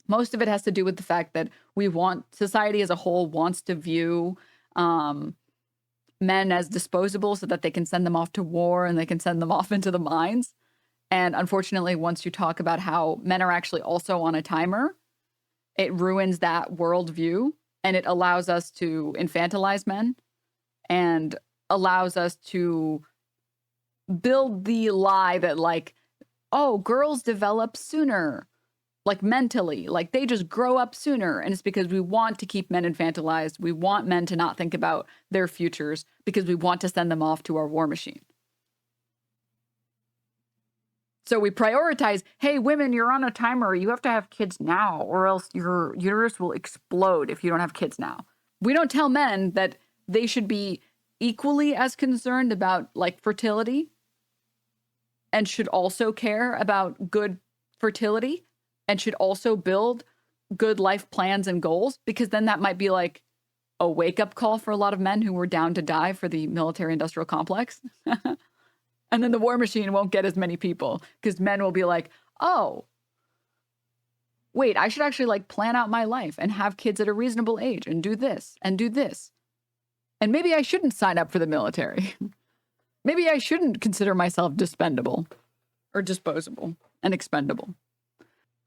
Most of it has to do with the fact that society as a whole wants to view men as disposable so that they can send them off to war and they can send them off into the mines. And unfortunately, once you talk about how men are actually also on a timer, it ruins that worldview and it allows us to infantilize men and allows us to build the lie that, like, oh, girls develop sooner, like mentally, like they just grow up sooner. And it's because we want to keep men infantilized. We want men to not think about their futures because we want to send them off to our war machine. So we prioritize, hey, women, you're on a timer. You have to have kids now or else your uterus will explode if you don't have kids now. We don't tell men that they should be equally as concerned about like fertility and should also care about good fertility and should also build good life plans and goals, because then that might be like a wake-up call for a lot of men who were down to die for the military-industrial complex. And then the war machine won't get as many people because men will be like, oh, wait, I should actually like plan out my life and have kids at a reasonable age and do this and do this. And maybe I shouldn't sign up for the military. Maybe I shouldn't consider myself dispendable or disposable and expendable.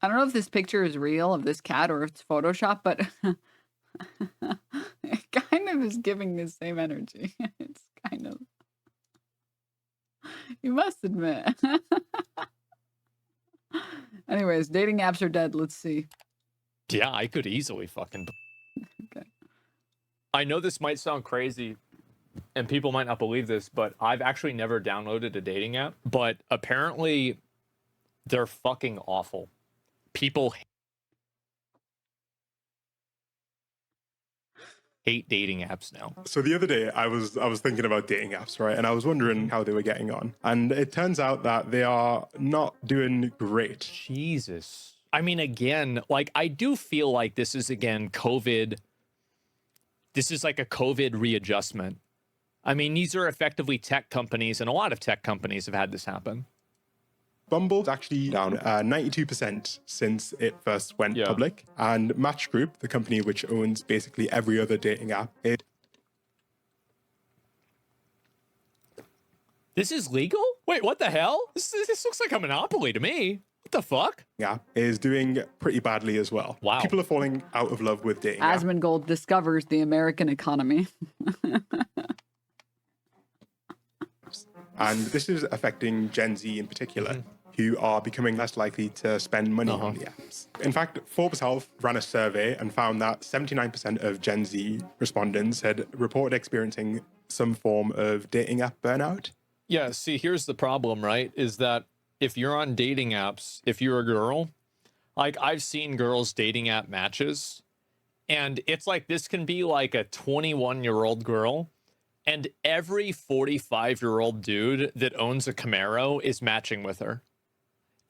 I don't know if this picture is real of this cat or if it's Photoshop, but it kind of is giving the same energy. It's kind of... You must admit. Anyways, dating apps are dead. Let's see. Yeah, I could easily fucking... Okay. I know this might sound crazy and people might not believe this, but I've actually never downloaded a dating app. But apparently they're fucking awful. People hate dating apps now. So the other day I was thinking about dating apps, right? And I was wondering how they were getting on. And it turns out that they are not doing great. Jesus. I mean, again, like, I do feel like this is, again, COVID. This is like a COVID readjustment. I mean, these are effectively tech companies, and a lot of tech companies have had this happen. Bumble's actually down 92% since it first went public. And Match Group, the company which owns basically every other dating app, This is legal? Wait, what the hell? This looks like a monopoly to me. What the fuck? Yeah, is doing pretty badly as well. Wow. People are falling out of love with dating apps. Asmongold discovers the American economy. And this is affecting Gen Z in particular, who are becoming less likely to spend money on the apps. In fact, Forbes Health ran a survey and found that 79% of Gen Z respondents had reported experiencing some form of dating app burnout. Yeah, see, here's the problem, right? Is that if you're on dating apps, if you're a girl, like, I've seen girls' dating app matches, and it's like, this can be like a 21-year-old girl, and every 45-year-old dude that owns a Camaro is matching with her.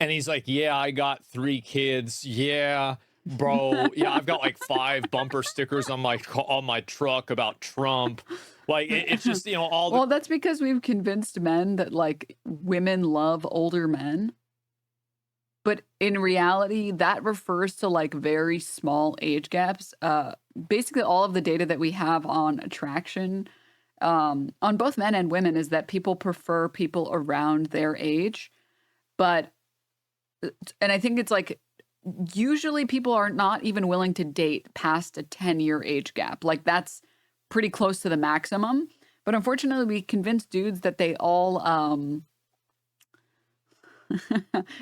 And he's like, yeah, I got 3 kids. Yeah, bro. Yeah, I've got like 5 bumper stickers on my truck about Trump. Like, it's just, you know, all the... Well, that's because we've convinced men that, like, women love older men. But in reality, that refers to, like, very small age gaps. Basically, all of the data that we have on attraction on both men and women is that people prefer people around their age. But, and I think it's like, usually people are not even willing to date past a 10-year age gap. Like, that's pretty close to the maximum. But unfortunately, we convinced dudes that they all,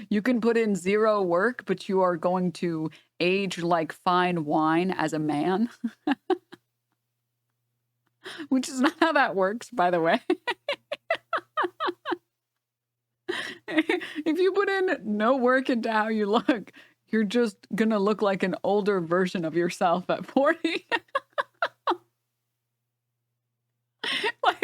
you can put in 0 work, but you are going to age like fine wine as a man. Which is not how that works, by the way. If you put in no work into how you look, you're just going to look like an older version of yourself at 40. Like,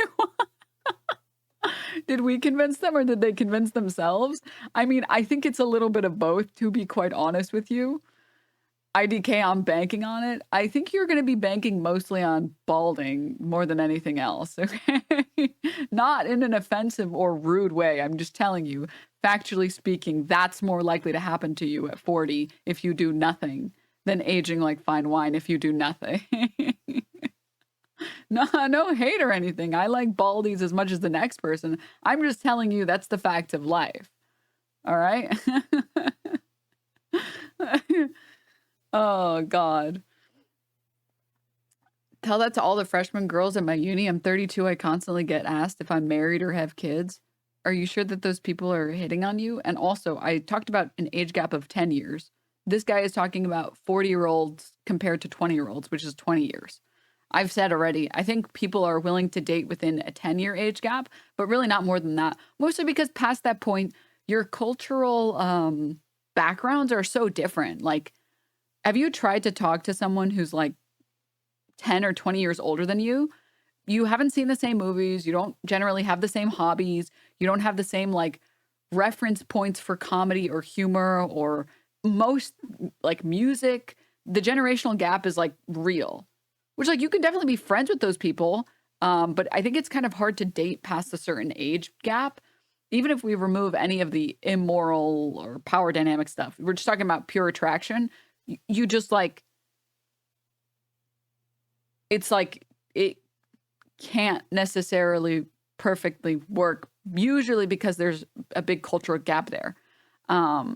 did we convince them or did they convince themselves? I mean, I think it's a little bit of both, to be quite honest with you. IDK, I'm banking on it. I think you're going to be banking mostly on balding more than anything else. Okay. Not in an offensive or rude way. I'm just telling you, factually speaking, that's more likely to happen to you at 40 if you do nothing than aging like fine wine if you do nothing. No hate or anything. I like baldies as much as the next person. I'm just telling you that's the fact of life. All right? Oh, God. Tell that to all the freshman girls at my uni. I'm 32. I constantly get asked if I'm married or have kids. Are you sure that those people are hitting on you? And also, I talked about an age gap of 10 years. This guy is talking about 40-year-olds compared to 20-year-olds, which is 20 years. I've said already, I think people are willing to date within a 10-year age gap, but really not more than that. Mostly because past that point, your cultural backgrounds are so different. Like, have you tried to talk to someone who's like 10 or 20 years older than you? You haven't seen the same movies. You don't generally have the same hobbies. You don't have the same like reference points for comedy or humor or most like music. The generational gap is like real, which like you can definitely be friends with those people. But I think it's kind of hard to date past a certain age gap. Even if we remove any of the immoral or power dynamic stuff, we're just talking about pure attraction. You just like, it's like, it can't necessarily perfectly work, usually because there's a big cultural gap there. What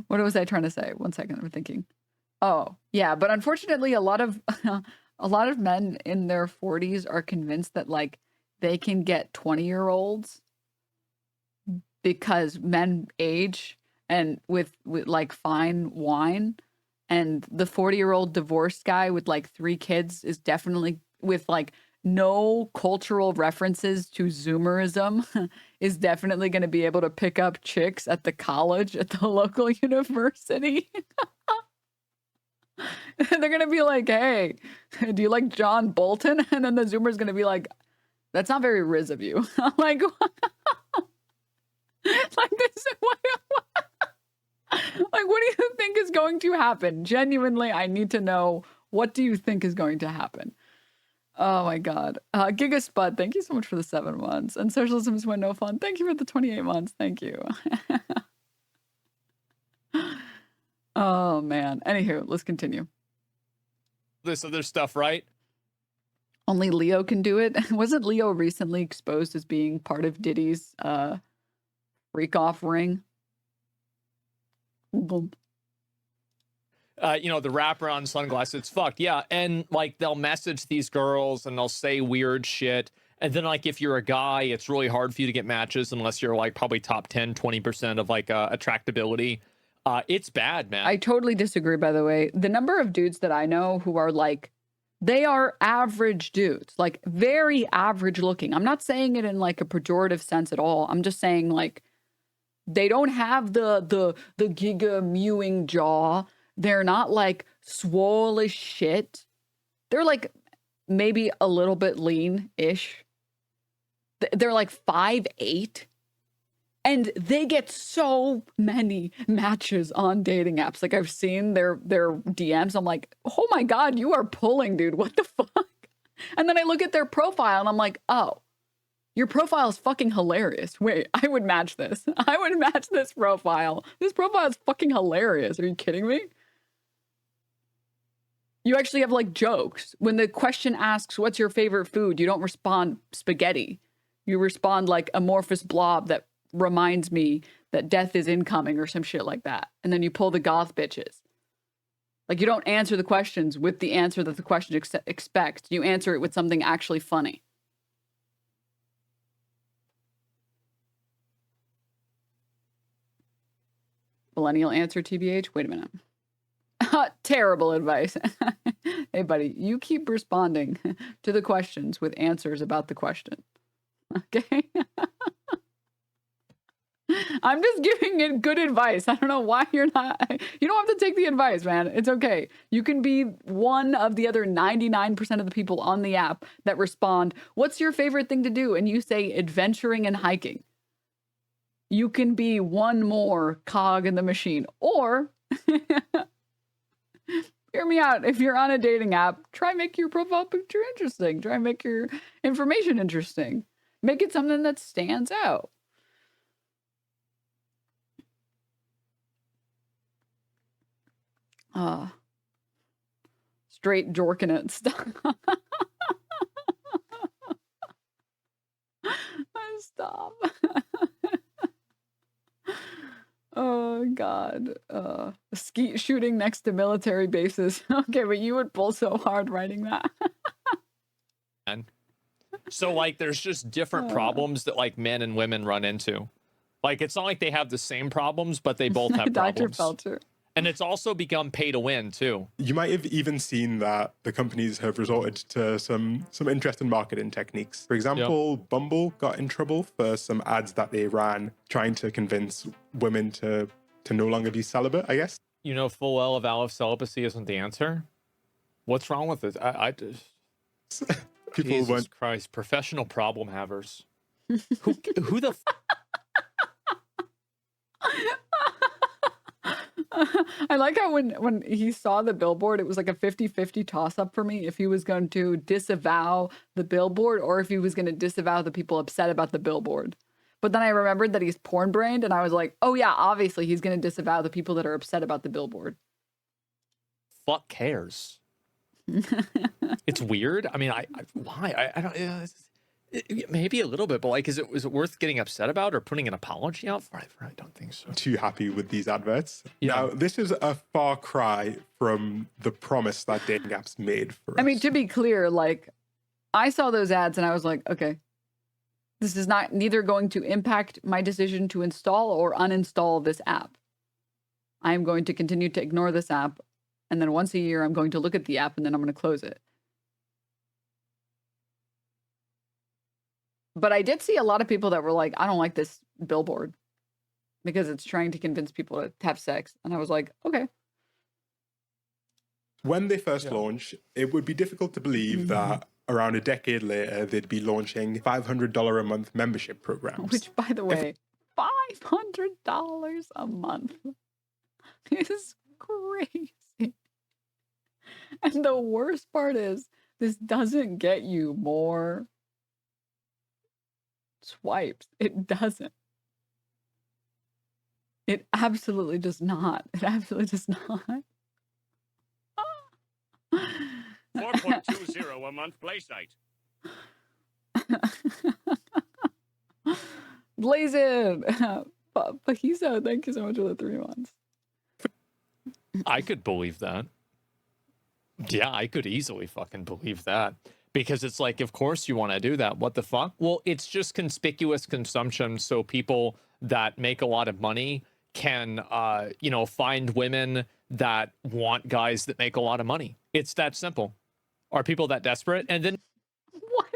was I trying to say? 1 second, I'm thinking. Oh, yeah, but unfortunately, a lot of men in their 40s are convinced that like they can get 20-year-olds because men age and with like fine wine, and the 40-year-old divorced guy with like 3 kids is definitely with like no cultural references to Zoomerism is definitely going to be able to pick up chicks at the college at the local university. They're going to be like, hey, do you like John Bolton? And then the Zoomer's going to be like, that's not very Riz of you. I'm like, like this, like, what do you think is going to happen? Genuinely, I need to know, what do you think is going to happen? Oh my God. Gigaspud, thank you so much for the 7 months. And Socialism is when no fun. Thank you for the 28 months. Thank you. Oh man. Anywho, let's continue. This other stuff, right? Only Leo can do it. Wasn't Leo recently exposed as being part of Diddy's freak off ring? Boom. You know, the wraparound sunglasses, it's fucked. Yeah. And like they'll message these girls and they'll say weird shit. And then like if you're a guy, it's really hard for you to get matches unless you're like probably top 10, 20% of like attractability. It's bad, man. I totally disagree, by the way. The number of dudes that I know who are like, they are average dudes, like very average looking. I'm not saying it in like a pejorative sense at all. I'm just saying like they don't have the giga mewing jaw. They're not like swole as shit. They're like maybe a little bit lean-ish. They're like 5'8". And they get so many matches on dating apps. Like I've seen their DMs. I'm like, oh my God, you are pulling, dude. What the fuck? And then I look at their profile and I'm like, oh, your profile is fucking hilarious. Wait, I would match this. I would match this profile. This profile is fucking hilarious. Are you kidding me? You actually have like jokes. When the question asks, what's your favorite food? You don't respond spaghetti. You respond like amorphous blob that reminds me that death is incoming or some shit like that. And then you pull the goth bitches. Like you don't answer the questions with the answer that the question expects. You answer it with something actually funny. Millennial answer, TBH. Wait a minute. Terrible advice. Hey, buddy, you keep responding to the questions with answers about the question. Okay? I'm just giving it good advice. I don't know why you're not. You don't have to take the advice, man. It's okay. You can be one of the other 99% of the people on the app that respond, what's your favorite thing to do? And you say adventuring and hiking. you can be one more cog in the machine. Or, hear me out, if you're on a dating app, try make your profile picture interesting. Try make your information interesting. Make it something that stands out. Straight jorking it stuff. Stop. Oh God. Skeet shooting next to military bases. Okay, but you would pull so hard writing that. So like there's just different problems that like men and women run into. Like it's not like they have the same problems, but they both have Dr. problems. Felcher. And it's also become pay to win too. You might have even seen that the companies have resorted to some interesting marketing techniques. For example, Bumble got in trouble for some ads that they ran trying to convince women to no longer be celibate, I guess. You know, full well of Aleph celibacy isn't the answer. What's wrong with it? I just People Jesus weren't. Christ, professional problem havers. Who the I like how when he saw the billboard, it was like a 50-50 toss-up for me if he was going to disavow the billboard or if he was going to disavow the people upset about the billboard. But then I remembered that he's porn-brained, and I was like, oh yeah, obviously he's going to disavow the people that are upset about the billboard. fuck cares? It's weird. I mean, why? I don't. Maybe a little bit, but like, is it worth getting upset about or putting an apology out for? I really don't think so. Too happy with these adverts. Yeah. Now, this is a far cry from the promise that dating apps made for us. I mean, to be clear, like, I saw those ads and I was like, okay, this is neither going to impact my decision to install or uninstall this app. I am going to continue to ignore this app. And then once a year, I'm going to look at the app and then I'm going to close it. But I did see a lot of people that were like, I don't like this billboard because it's trying to convince people to have sex. And I was like, okay. When they first launched, it would be difficult to believe that around a decade later, they'd be launching $500 a month membership programs. Which, by the way, $500 a month is crazy. And the worst part is, this doesn't get you more swipes. It doesn't. It absolutely does not. It absolutely does not. 4.20 a month play site. Blazin! Pahiso, thank you so much for the 3 months. I could believe that. Yeah, I could easily fucking believe that. Because it's like, of course you want to do that. What the fuck? Well, it's just conspicuous consumption. So people that make a lot of money can, find women that want guys that make a lot of money. It's that simple. Are people that desperate? And then What?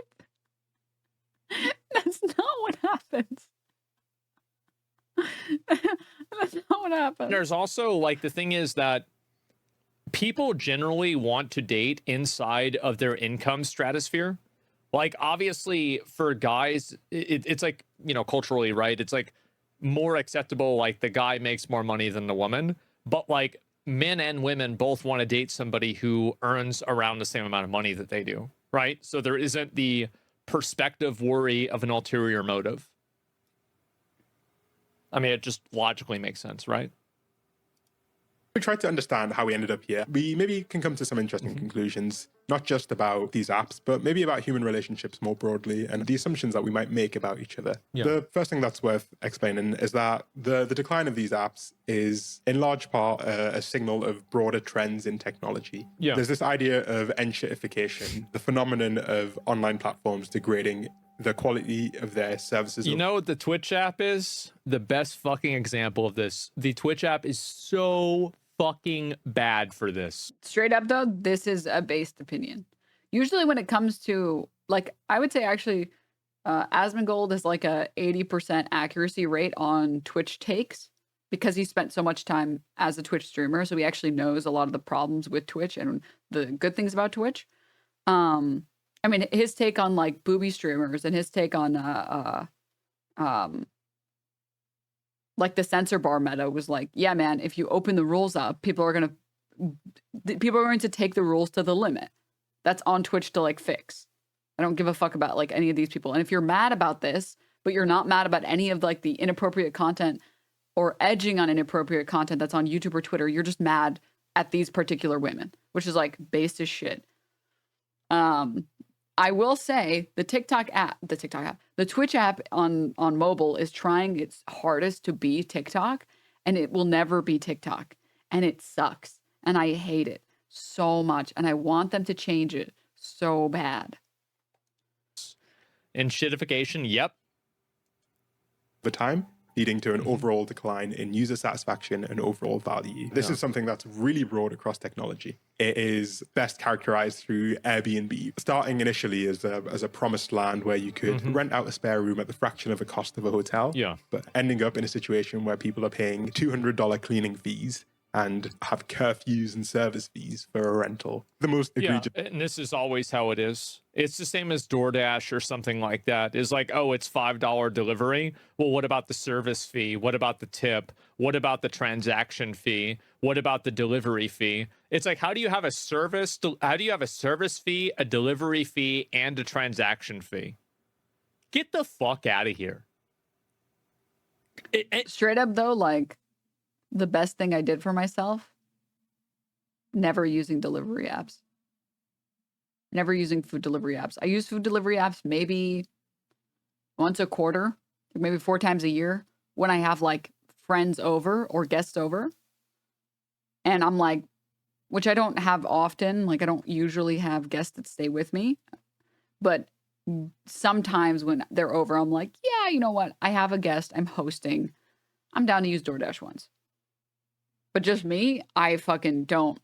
That's not what happens. That's not what happens. there's also like the thing is that people generally want to date inside of their income stratosphere. Like obviously for guys, it's like, culturally, right? It's like more acceptable. Like the guy makes more money than the woman, but like men and women both want to date somebody who earns around the same amount of money that they do. Right. So there isn't the perspective worry of an ulterior motive. I mean, it just logically makes sense, right? We tried to understand how we ended up here. We maybe can come to some interesting conclusions, not just about these apps, but maybe about human relationships more broadly and the assumptions that we might make about each other. Yeah. The first thing that's worth explaining is that the decline of these apps is in large part a signal of broader trends in technology. Yeah. There's this idea of enshittification, the phenomenon of online platforms degrading the quality of their services. You know what the Twitch app is? The best fucking example of this. The Twitch app is so fucking bad for this. Straight up though, this is a based opinion. Usually when it comes to, like, I would say actually Asmongold is like a 80% accuracy rate on Twitch takes because he spent so much time as a Twitch streamer, so he actually knows a lot of the problems with Twitch and the good things about Twitch. I mean, his take on like booby streamers and his take on Like the censor bar meta was like, yeah, man, if you open the rules up, people are going to take the rules to the limit. That's on Twitch to like fix. I don't give a fuck about like any of these people. And if you're mad about this, but you're not mad about any of like the inappropriate content or edging on inappropriate content that's on YouTube or Twitter, you're just mad at these particular women, which is like based as shit. I will say the Twitch app on mobile is trying its hardest to be TikTok, and it will never be TikTok, and it sucks, and I hate it so much, and I want them to change it so bad. And shitification, yep. The time, leading to an overall decline in user satisfaction and overall value. This is something that's really broad across technology. It is best characterized through Airbnb, starting initially as a promised land where you could rent out a spare room at the fraction of the cost of a hotel, but ending up in a situation where people are paying $200 cleaning fees and have curfews and service fees for a rental. The most egregious. Yeah, and this is always how it is. It's the same as DoorDash or something like that. It's like, oh, it's $5 delivery. Well, what about the service fee? What about the tip? What about the transaction fee? What about the delivery fee? It's like, how do you have a service? How do you have a service fee, a delivery fee, and a transaction fee? Get the fuck out of here. Straight up though, like, the best thing I did for myself, never using delivery apps. Never using food delivery apps. I use food delivery apps maybe once a quarter, maybe 4 times a year when I have like friends over or guests over. And I'm like, which I don't have often, like I don't usually have guests that stay with me. But sometimes when they're over, I'm like, yeah, you know what? I have a guest, I'm hosting. I'm down to use DoorDash once. But just me, I fucking don't.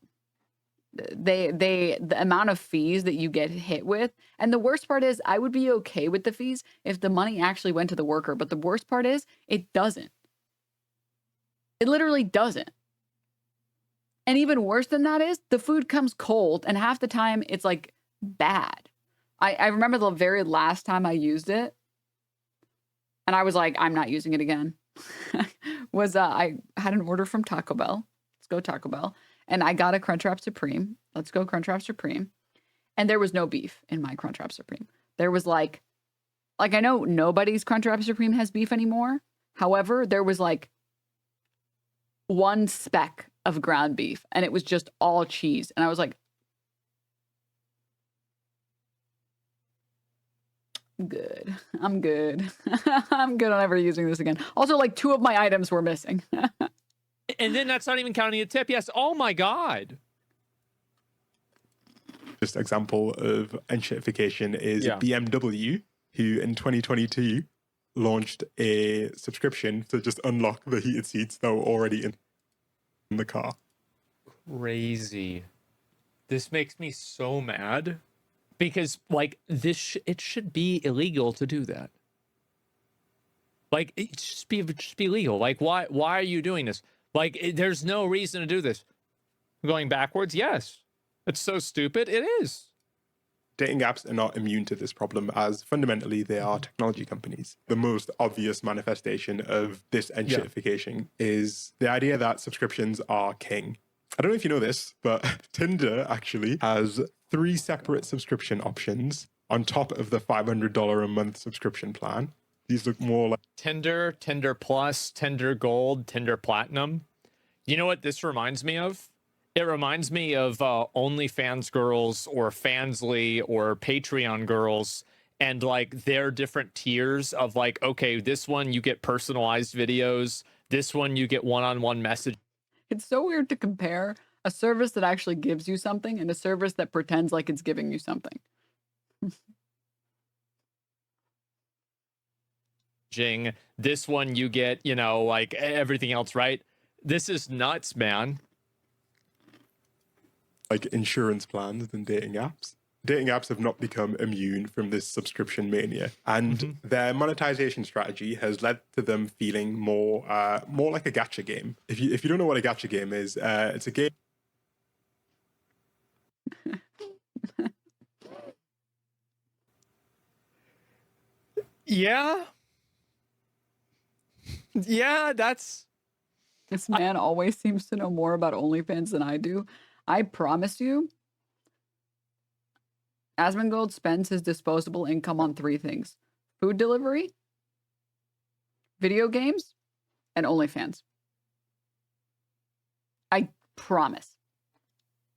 The amount of fees that you get hit with, and the worst part is I would be okay with the fees if the money actually went to the worker, but the worst part is it doesn't. It literally doesn't. And even worse than that is the food comes cold, and half the time it's like bad. I remember the very last time I used it, and I was like, I'm not using it again. I had an order from Taco Bell. Let's go Taco Bell. And I got a Crunchwrap Supreme. Let's go Crunchwrap Supreme. And there was no beef in my Crunchwrap Supreme. There was like I know nobody's Crunchwrap Supreme has beef anymore. However, there was like one speck of ground beef and it was just all cheese. And I was like, good. I'm good. I'm good on ever using this again. Also, like 2 of my items were missing. And then that's not even counting a tip. Yes. Oh my God. Just example of enshittification is BMW, who in 2022 launched a subscription to just unlock the heated seats that were already in the car. Crazy. This makes me so mad. Because, like, it should be illegal to do that. Like, it should be illegal. Like, why are you doing this? Like, there's no reason to do this. Going backwards? Yes. It's so stupid. It is. Dating apps are not immune to this problem, as fundamentally they are technology companies. The most obvious manifestation of this enshittification is the idea that subscriptions are king. I don't know if you know this, but Tinder actually has 3 separate subscription options on top of the $500 a month subscription plan. These look more like Tinder, Tinder Plus, Tinder Gold, Tinder Platinum. You know what this reminds me of? It reminds me of OnlyFans girls or Fansly or Patreon girls and like their different tiers of like, okay, this one you get personalized videos. This one you get one-on-one message. It's so weird to compare a service that actually gives you something and a service that pretends like it's giving you something. This one you get, you know, like everything else, right? This is nuts, man. like insurance plans than dating apps. Dating apps have not become immune from this subscription mania, and their monetization strategy has led to them feeling more like a gacha game. If you don't know what a gacha game is, it's a game. Yeah. Yeah, that's This man always seems to know more about OnlyFans than I do. I promise you, Asmongold spends his disposable income on 3 things: food delivery, video games, and OnlyFans. I promise.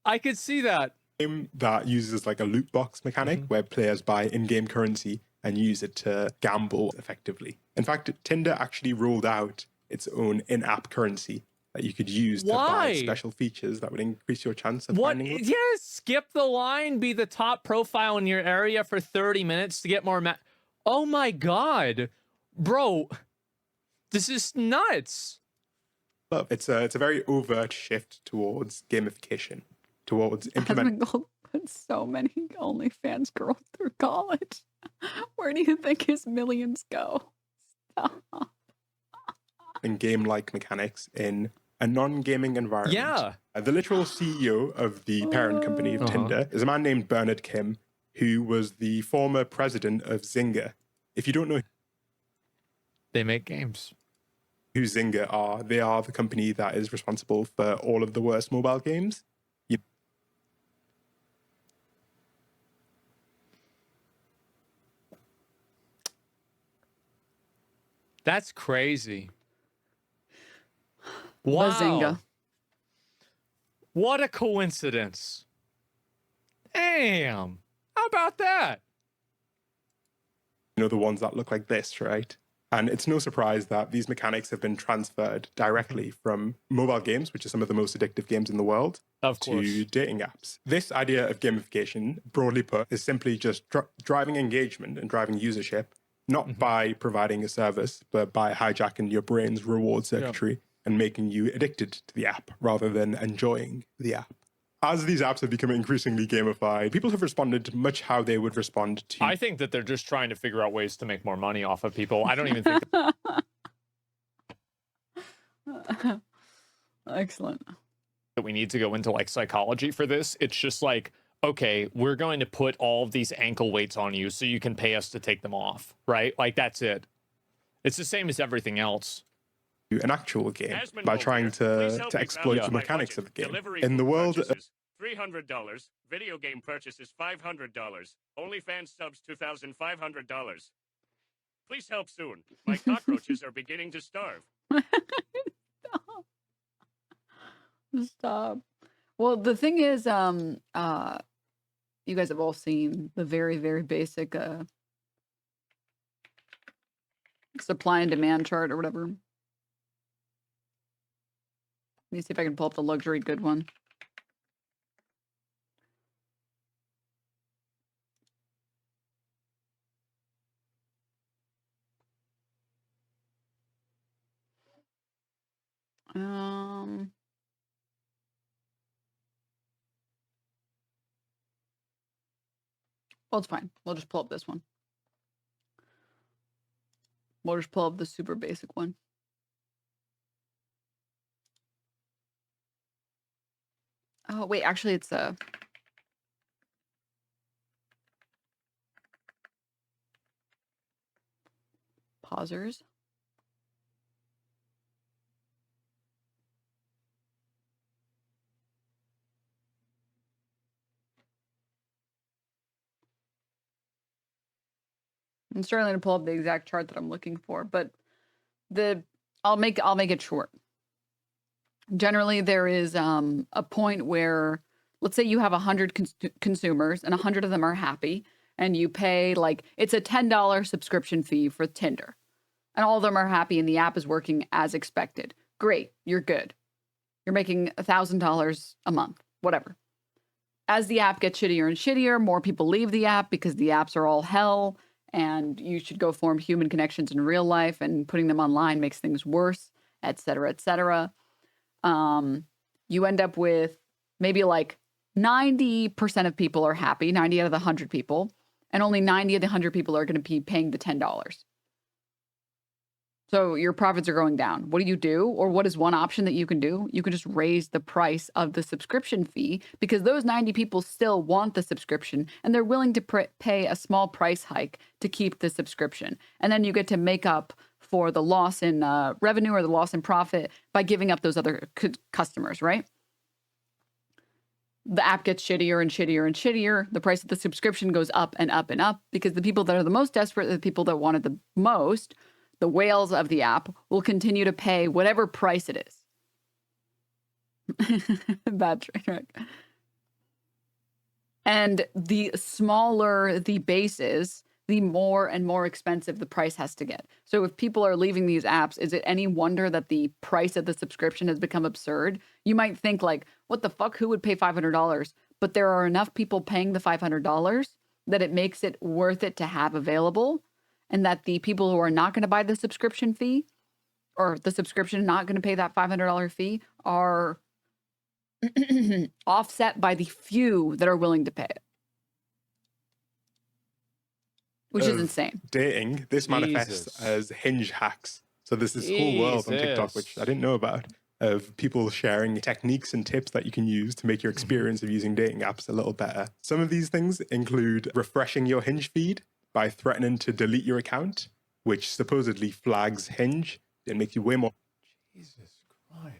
I could see that. Game that uses like a loot box mechanic where players buy in-game currency and use it to gamble effectively. In fact, Tinder actually rolled out its own in-app currency that you could use to buy special features that would increase your chance of finding love. Yeah, skip the line, be the top profile in your area for 30 minutes to get more oh my God. Bro, this is nuts. It's a very overt shift towards gamification, towards implementing. Asmongold put so many OnlyFans girls through college. Where do you think his millions go? Stop. And game-like mechanics in a non-gaming environment. Yeah. The literal CEO of the parent company of Tinder is a man named Bernard Kim, who was the former president of Zynga. If you don't know, They make games. who Zynga are, they are the company that is responsible for all of the worst mobile games. That's crazy. Wow. Bazinga. What a coincidence. Damn. How about that? You know, the ones that look like this, right? And it's no surprise that these mechanics have been transferred directly from mobile games, which are some of the most addictive games in the world, Of course. to dating apps. This idea of gamification, broadly put, is simply just driving engagement and driving usership, not by providing a service, but by hijacking your brain's reward circuitry and making you addicted to the app rather than enjoying the app. As these apps have become increasingly gamified, people have responded much how they would respond to. I think that they're just trying to figure out ways to make more money off of people. I don't even think Excellent. that we need to go into like psychology for this. It's just like, okay, we're going to put all of these ankle weights on you so you can pay us to take them off, right? Like, that's it. It's the same as everything else. An actual game by trying to exploit the mechanics of the game. In the world of $300, video game purchases $500, OnlyFans subs $2,500. Please help soon. My cockroaches are beginning to starve. Stop. Well, the thing is, you guys have all seen the very, very basic supply and demand chart or whatever. Let me see if I can pull up the luxury good one. Well, it's fine. We'll just pull up this one. We'll just pull up the super basic one. Oh, wait, actually, it's pausers. I'm struggling to pull up the exact chart that I'm looking for, but I'll make it short. Generally, there is a point where, let's say you have 100 consumers and 100 of them are happy, and you pay like it's a $10 subscription fee for Tinder, and all of them are happy and the app is working as expected. Great, you're good. You're making $1,000 a month, whatever. As the app gets shittier and shittier, more people leave the app because the apps are all hell, and you should go form human connections in real life, and putting them online makes things worse, et cetera, et cetera. You end up with maybe like 90% of people are happy, 90 out of the 100 people, and only 90 of the 100 people are going to be paying the $10. So your profits are going down. What do you do? Or what is one option that you can do? You can just raise the price of the subscription fee, because those 90 people still want the subscription and they're willing to pay a small price hike to keep the subscription. And then you get to make up for the loss in revenue or the loss in profit by giving up those other customers, right? The app gets shittier and shittier and shittier. The price of the subscription goes up and up and up because the people that are the most desperate, the people that want it the most, the whales of the app, will continue to pay whatever price it is. Bad trick. And the smaller the base is, the more and more expensive the price has to get. So if people are leaving these apps, is it any wonder that the price of the subscription has become absurd? You might think like, what the fuck, who would pay $500? But there are enough people paying the $500 that it makes it worth it to have available, and that the people who are not going to buy the subscription fee, or the subscription not going to pay that $500 fee, are offset by the few that are willing to pay it. Which is insane. Dating, this manifests as Hinge hacks. So there's this whole world on TikTok, which I didn't know about, of people sharing techniques and tips that you can use to make your experience of using dating apps a little better. Some of these things include refreshing your Hinge feed by threatening to delete your account, which supposedly flags Hinge and makes you way more... Jesus Christ.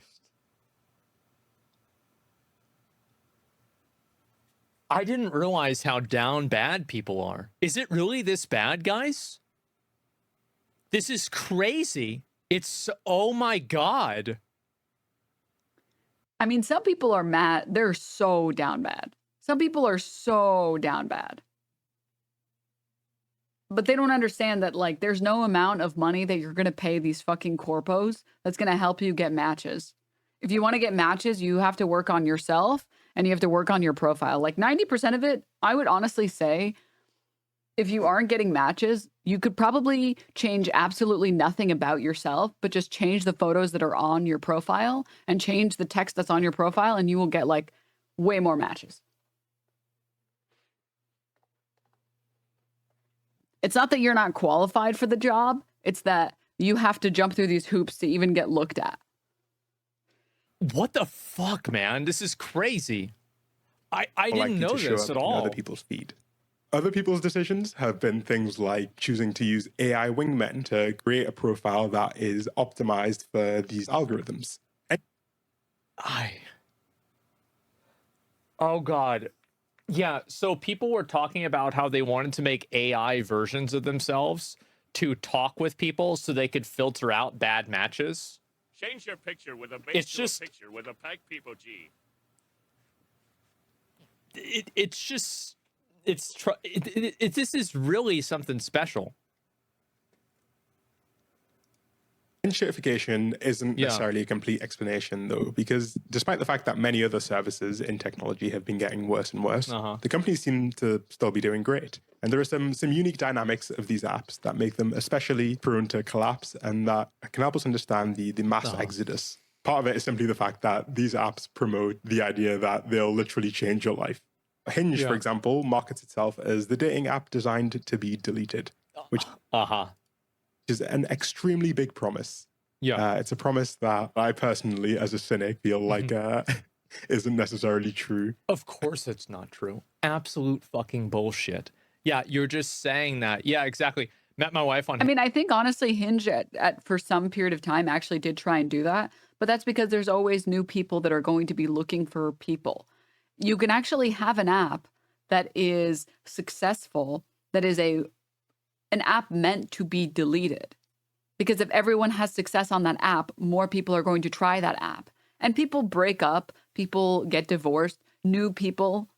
I didn't realize how down bad people are. Is it really this bad, guys? This is crazy. It's, oh my God. I mean, some people are mad. They're so down bad. Some people are so down bad. But they don't understand that, like, there's no amount of money that you're going to pay these fucking corpos that's going to help you get matches. If you want to get matches, you have to work on yourself and you have to work on your profile. Like 90% of it, I would honestly say, if you aren't getting matches, you could probably change absolutely nothing about yourself, but just change the photos that are on your profile and change the text that's on your profile, and you will get like way more matches. It's not that you're not qualified for the job. It's that you have to jump through these hoops to even get looked at. What the fuck, man? This is crazy. I didn't know this at all. Other people's feed. Other people's decisions have been things like choosing to use AI wingmen to create a profile that is optimized for these algorithms. Oh God. Yeah, so people were talking about how they wanted to make AI versions of themselves to talk with people so they could filter out bad matches. Change your picture with a base to a picture with a pack people G. This is really something special. Certification isn't necessarily a complete explanation, though, because despite the fact that many other services in technology have been getting worse and worse, the companies seem to still be doing great. And there are some unique dynamics of these apps that make them especially prone to collapse and that can help us understand the mass exodus. Part of it is simply the fact that these apps promote the idea that they'll literally change your life. Hinge, for example, markets itself as the dating app designed to be deleted, which is an extremely big promise. It's a promise that I personally, as a cynic, feel like isn't necessarily true. Of course it's not true. Absolute fucking bullshit. Yeah, you're just saying that. Yeah, exactly. Met my wife on... I mean, I think honestly Hinge for some period of time actually did try and do that, but that's because there's always new people that are going to be looking for people. You can actually have an app that is successful, that is an app meant to be deleted. Because if everyone has success on that app, more people are going to try that app. And people break up, people get divorced, new people,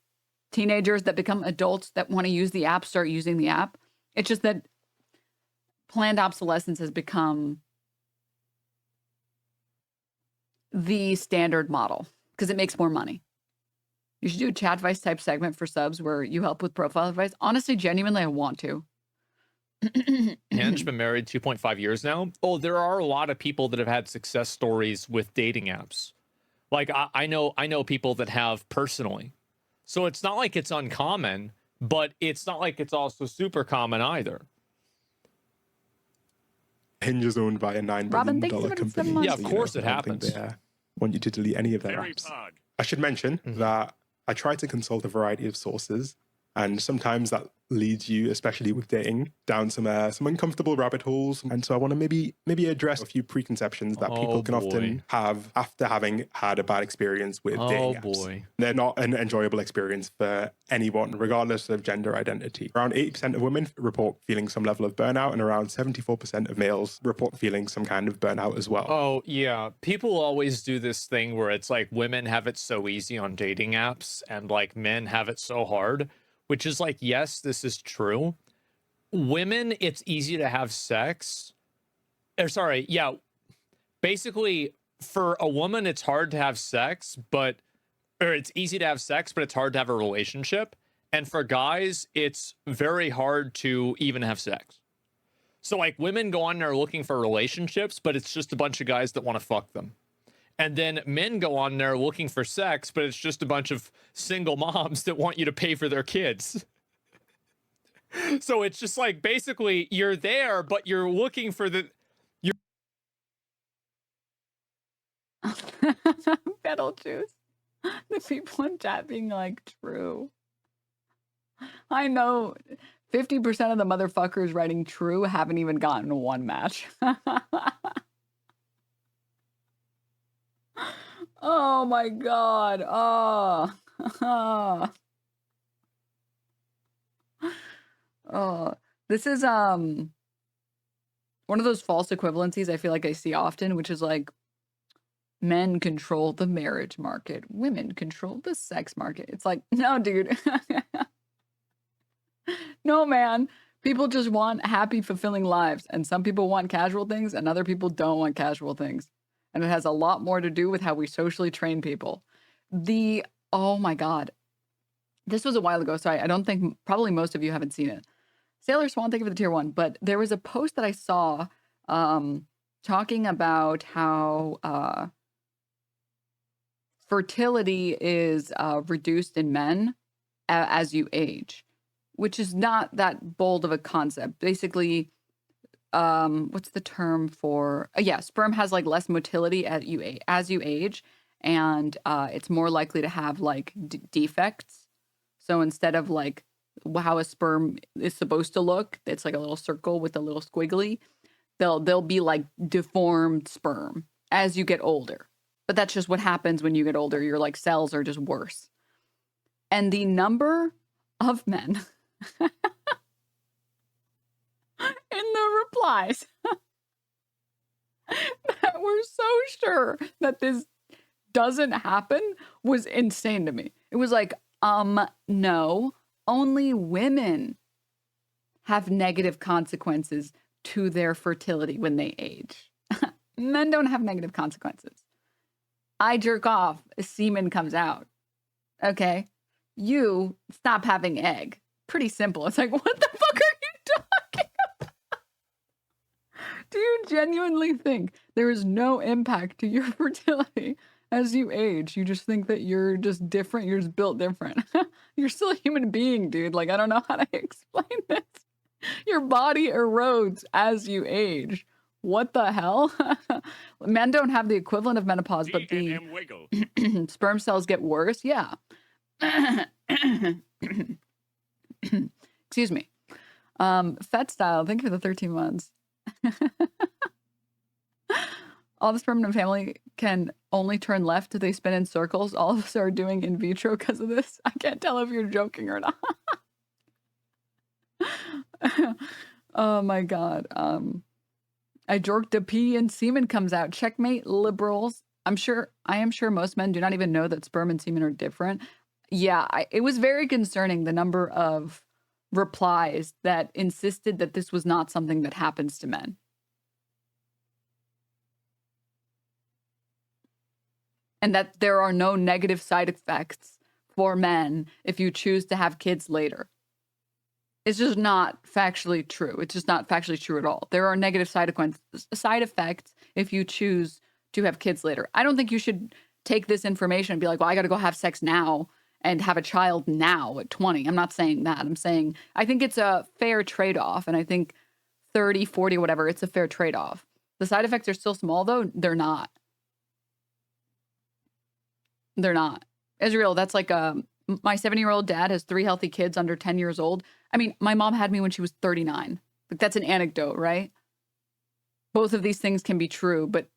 teenagers that become adults that want to use the app, start using the app. It's just that planned obsolescence has become the standard model because it makes more money. You should do a chat advice type segment for subs where you help with profile advice. Honestly, genuinely, I want to. Hinge been married 2.5 years now. Oh, there are a lot of people that have had success stories with dating apps. Like I know people that have personally. So it's not like it's uncommon, but it's not like it's also super common either. Hinge is owned by a $9 billion company. Yeah, of course it happens. They want you to delete any of their apps. I should mention that I tried to consult a variety of sources, And sometimes that leads you, especially with dating, down some uncomfortable rabbit holes. And so I want to maybe address a few preconceptions that people can often have after having had a bad experience with dating apps. They're not an enjoyable experience for anyone, regardless of gender identity. Around 80% of women report feeling some level of burnout, and around 74% of males report feeling some kind of burnout as well. Oh, yeah. People always do this thing where it's like women have it so easy on dating apps and like men have it so hard, which is like, yes, this is true. Women, it's easy to have sex. Basically, for a woman, it's hard to have sex, or it's easy to have sex, but it's hard to have a relationship. And for guys, it's very hard to even have sex. So like women go on there looking for relationships, but it's just a bunch of guys that want to fuck them. And then men go on there looking for sex, but it's just a bunch of single moms that want you to pay for their kids. So it's just like, basically you're there, but you're looking for Beetlejuice. The people in chat being like, true. I know 50% of the motherfuckers writing true haven't even gotten one match. Oh my God. Oh, this is one of those false equivalencies I feel like I see often, which is like men control the marriage market, women control the sex market. It's like, no, dude. No, man. People just want happy, fulfilling lives. And some people want casual things and other people don't want casual things. And it has a lot more to do with how we socially train people. Oh my God. This was a while ago, so I don't think, probably most of you haven't seen it. Sailor Swan, thank you for the tier 1. But there was a post that I saw talking about how fertility is reduced in men as you age, which is not that bold of a concept. Basically, what's the term for? Sperm has like less motility as you age, and it's more likely to have like defects. So instead of like how a sperm is supposed to look, it's like a little circle with a little squiggly. They'll be like deformed sperm as you get older. But that's just what happens when you get older. Your like cells are just worse. And the number of men in the replies that were so sure that this doesn't happen was insane to me. It was like, no, only women have negative consequences to their fertility when they age. Men don't have negative consequences. I jerk off, semen comes out. Okay, you stop having egg. Pretty simple. It's like, what the fuck are you talking about? Do you genuinely think there is no impact to your fertility as you age? You just think that you're just different. You're just built different. You're still a human being, dude. Like, I don't know how to explain this. Your body erodes as you age. What the hell? Men don't have the equivalent of menopause, but the sperm cells get worse. Yeah. Excuse me. Fet Style, thank you for the 13 months. All the sperm in a family can only turn left if they spin in circles. All of us are doing in vitro because of this. I can't tell if you're joking or not. Oh my God. I jerked a pee and semen comes out. Checkmate, liberals. I am sure most men do not even know that sperm and semen are different. Yeah, it was very concerning, the number of replies that insisted that this was not something that happens to men. And that there are no negative side effects for men if you choose to have kids later. It's just not factually true. It's just not factually true at all. There are negative side effects if you choose to have kids later. I don't think you should take this information and be like, well, I got to go have sex now and have a child now at 20. I'm not saying that. I'm saying I think it's a fair trade-off. And I think 30, 40, whatever, it's a fair trade-off. The side effects are still small, though. They're not. They're not. Israel, that's like My 7-year-old dad has 3 healthy kids under 10 years old. I mean, my mom had me when she was 39. Like, that's an anecdote, right? Both of these things can be true, but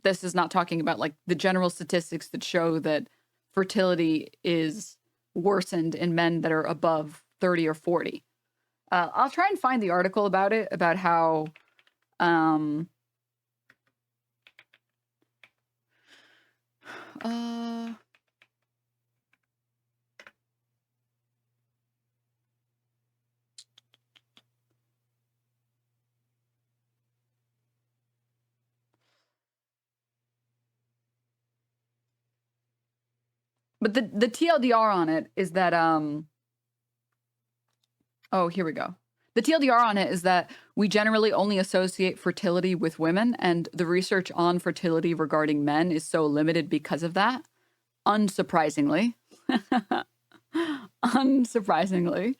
this is not talking about like the general statistics that show that fertility is worsened in men that are above 30 or 40. I'll try and find the article about it, about how but the TLDR on it is that oh, here we go. The TLDR on it is that we generally only associate fertility with women, and the research on fertility regarding men is so limited because of that. Unsurprisingly. Unsurprisingly.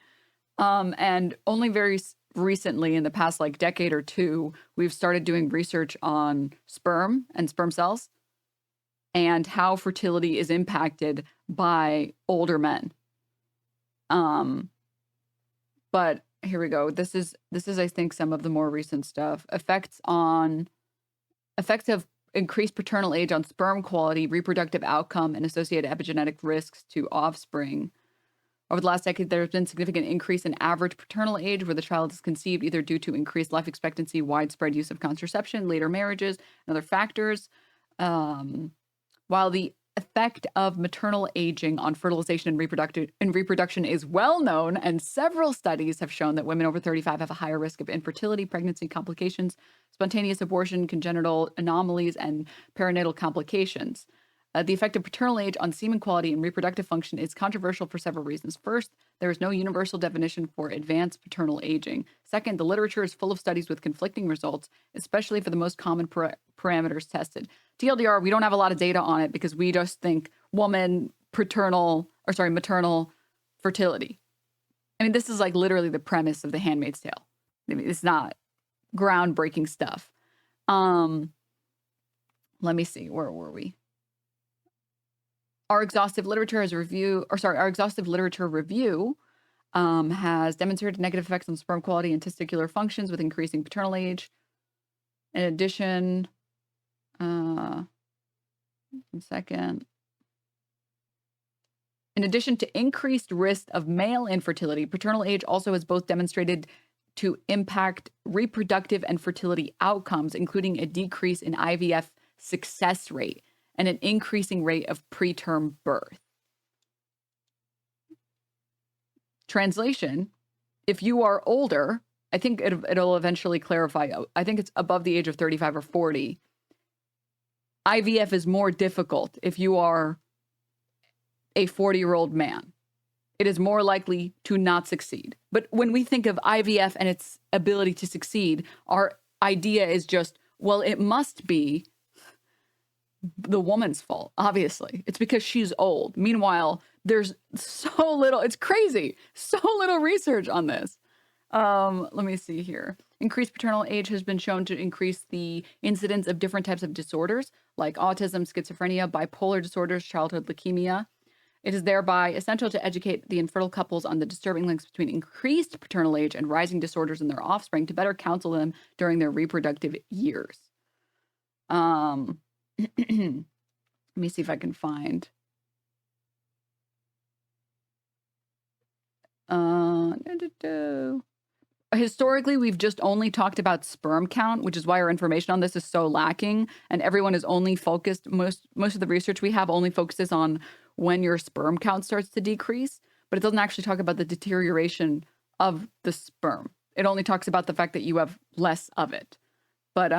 And only very recently, in the past like decade or two, we've started doing research on sperm and sperm cells and how fertility is impacted by older men. But here we go. This is I think some of the more recent stuff. Effects of increased paternal age on sperm quality, reproductive outcome, and associated epigenetic risks to offspring. Over the last decade, there has been significant increase in average paternal age where the child is conceived either due to increased life expectancy, widespread use of contraception, later marriages, and other factors. While the effect of maternal aging on fertilization and reproduction is well known, and several studies have shown that women over 35 have a higher risk of infertility, pregnancy complications, spontaneous abortion, congenital anomalies, and perinatal complications. The effect of paternal age on semen quality and reproductive function is controversial for several reasons. First, there is no universal definition for advanced paternal aging. Second, the literature is full of studies with conflicting results, especially for the most common parameters tested. TLDR, we don't have a lot of data on it because we just think maternal fertility. I mean, this is like literally the premise of The Handmaid's Tale. I mean, it's not groundbreaking stuff. Let me see, where were we? Our exhaustive literature review has demonstrated negative effects on sperm quality and testicular functions with increasing paternal age. In addition, in addition to increased risk of male infertility, paternal age also has both demonstrated to impact reproductive and fertility outcomes, including a decrease in IVF success rate and an increasing rate of preterm birth. Translation, if you are older, I think it'll eventually clarify, I think it's above the age of 35 or 40, IVF is more difficult if you are a 40-year-old man. It is more likely to not succeed. But when we think of IVF and its ability to succeed, our idea is just, well, it must be the woman's fault, obviously. It's because she's old. Meanwhile, there's so little, it's crazy, so little research on this. Let me see here. Increased paternal age has been shown to increase the incidence of different types of disorders like autism, schizophrenia, bipolar disorders, childhood leukemia. It is thereby essential to educate the infertile couples on the disturbing links between increased paternal age and rising disorders in their offspring to better counsel them during their reproductive years. Let me see if I can find. Historically, we've just only talked about sperm count, which is why our information on this is so lacking. And everyone is only focused, most of the research we have only focuses on when your sperm count starts to decrease, but it doesn't actually talk about the deterioration of the sperm. It only talks about the fact that you have less of it. But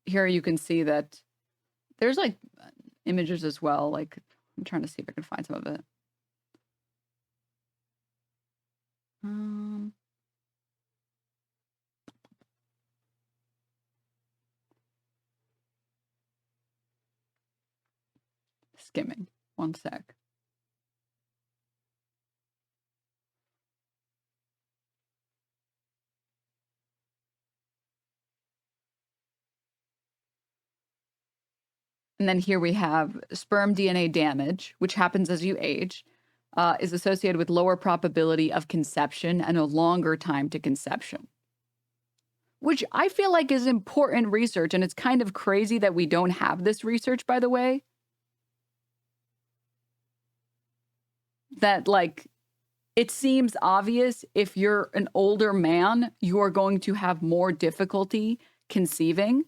here you can see that there's like images as well. Like, I'm trying to see if I can find some of it. Skimming. One sec. And then here we have sperm DNA damage, which happens as you age. is associated with lower probability of conception and a longer time to conception, which I feel like is important research. And it's kind of crazy that we don't have this research, by the way. That, like, it seems obvious if you're an older man, you are going to have more difficulty conceiving.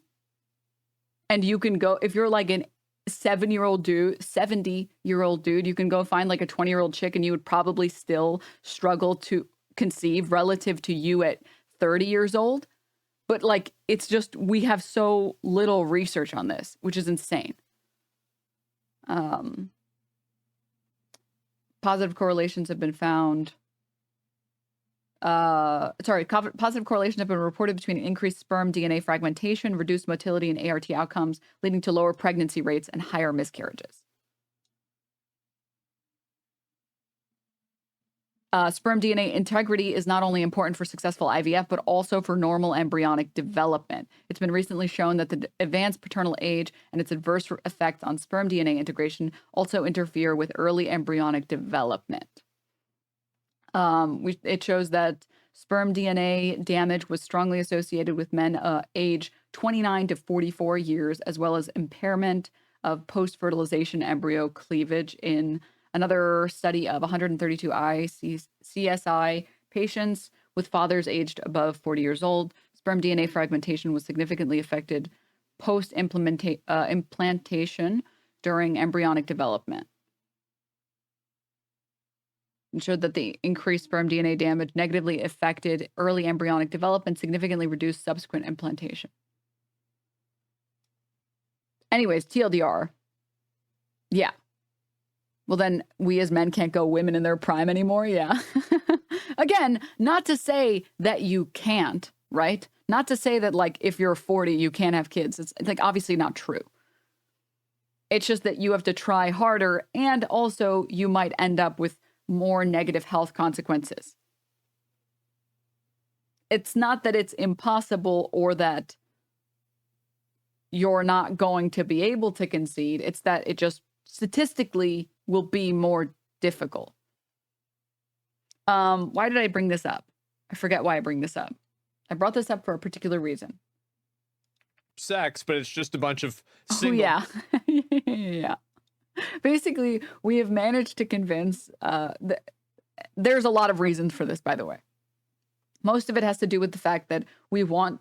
And you can go, if you're like an 70-year-old dude, you can go find like a 20-year-old chick and you would probably still struggle to conceive relative to you at 30 years old. But like, it's just, we have so little research on this, which is insane. Positive correlations have been found. Positive correlations have been reported between increased sperm DNA fragmentation, reduced motility, and ART outcomes, leading to lower pregnancy rates and higher miscarriages. Sperm DNA integrity is not only important for successful IVF, but also for normal embryonic development. It's been recently shown that the advanced paternal age and its adverse effects on sperm DNA integration also interfere with early embryonic development. It shows that sperm DNA damage was strongly associated with men age 29 to 44 years, as well as impairment of post-fertilization embryo cleavage in another study of 132 CSI patients with fathers aged above 40 years old. Sperm DNA fragmentation was significantly affected post-implantation during embryonic development. And showed that the increased sperm DNA damage negatively affected early embryonic development, significantly reduced subsequent implantation. Anyways, TLDR. Yeah. Well, then we as men can't go women in their prime anymore. Yeah. Again, not to say that you can't, right? Not to say that, like, if you're 40, you can't have kids. It's like obviously not true. It's just that you have to try harder, and also you might end up with more negative health consequences. It's not that it's impossible or that you're not going to be able to concede. It's that it just statistically will be more difficult. Why did I bring this up? I forget why I bring this up. I brought this up for a particular reason. Sex, but it's just a bunch of single... Oh, yeah. Yeah. Basically, we have managed to convince, there's a lot of reasons for this, by the way. Most of it has to do with the fact that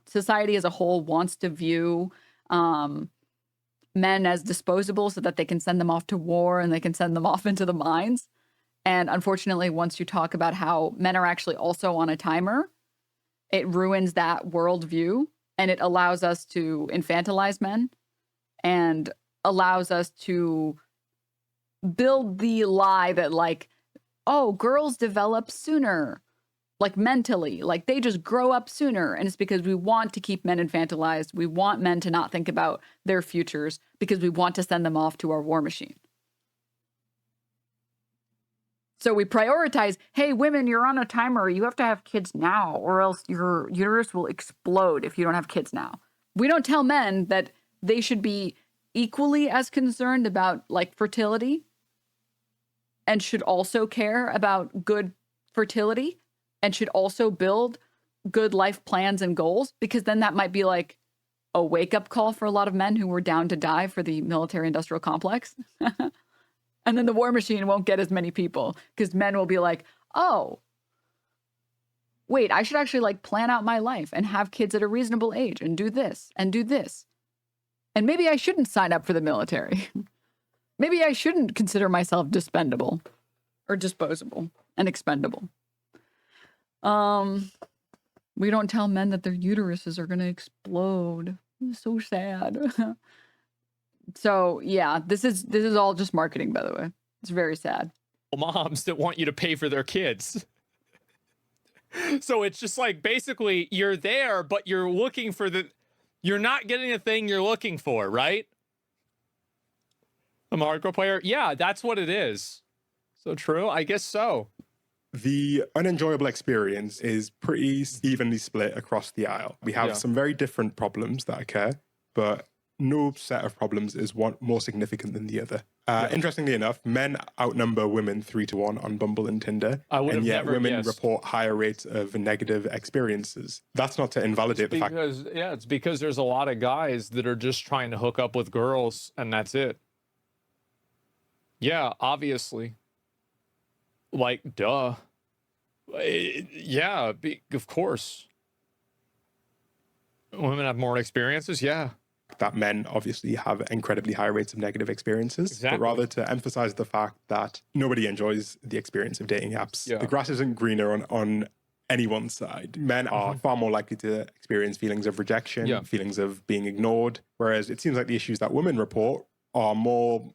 society as a whole wants to view men as disposable so that they can send them off to war and they can send them off into the mines. And unfortunately, once you talk about how men are actually also on a timer, it ruins that worldview, and it allows us to infantilize men and allows us to build the lie that, like, oh, girls develop sooner, like mentally, like they just grow up sooner. And it's because we want to keep men infantilized. We want men to not think about their futures because we want to send them off to our war machine. So we prioritize, hey, women, you're on a timer. You have to have kids now, or else your uterus will explode if you don't have kids now. We don't tell men that they should be equally as concerned about, like, fertility and should also care about good fertility and should also build good life plans and goals, because then that might be like a wake-up call for a lot of men who were down to die for the military-industrial complex. And then the war machine won't get as many people because men will be like, oh, wait, I should actually, like, plan out my life and have kids at a reasonable age and do this and do this. And maybe I shouldn't sign up for the military. Maybe I shouldn't consider myself dispendable or disposable and expendable. We don't tell men that their uteruses are going to explode. It's so sad. So yeah, this is all just marketing, by the way. It's very sad. Moms that want you to pay for their kids. So it's just like, basically you're there, but you're looking for you're not getting the thing you're looking for, right? I'm a hardcore player. Yeah, that's what it is. So true. I guess so. The unenjoyable experience is pretty evenly split across the aisle. We have some very different problems that occur, but no set of problems is one more significant than the other. Interestingly enough, men outnumber women 3-1 on Bumble and Tinder, I would and have yet never women guessed. report higher rates of negative experiences. That's not to invalidate the fact. It's because there's a lot of guys that are just trying to hook up with girls, and that's it. Yeah, obviously. Like, duh. Yeah, of course. Women have more experiences, yeah. That men obviously have incredibly high rates of negative experiences, Exactly. but rather to emphasize the fact that nobody enjoys the experience of dating apps. Yeah. The grass isn't greener on anyone's side. Men are far more likely to experience feelings of rejection, feelings of being ignored, whereas it seems like the issues that women report are more,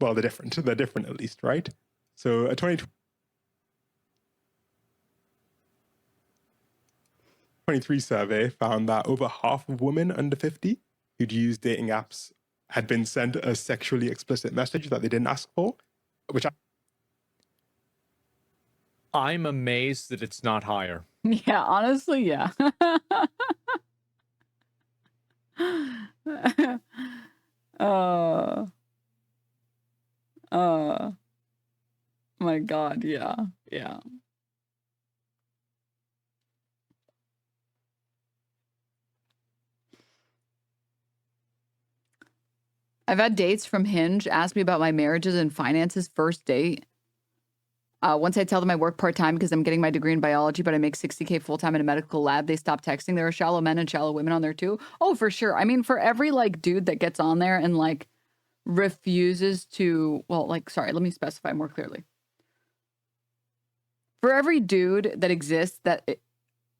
well, they're different. They're different at least, right? So a 2023 survey found that over half of women under 50 who'd used dating apps had been sent a sexually explicit message that they didn't ask for, which I'm amazed that it's not higher. Yeah, honestly, yeah. My God, yeah, yeah. I've had dates from Hinge ask me about my marriages and finances first date. Once I tell them I work part-time because I'm getting my degree in biology, but I make $60K full-time in a medical lab, they stop texting. There are shallow men and shallow women on there too. Oh, for sure. I mean, for every like dude that gets on there and like refuses to, well, like, sorry, let me specify more clearly. For every dude that exists that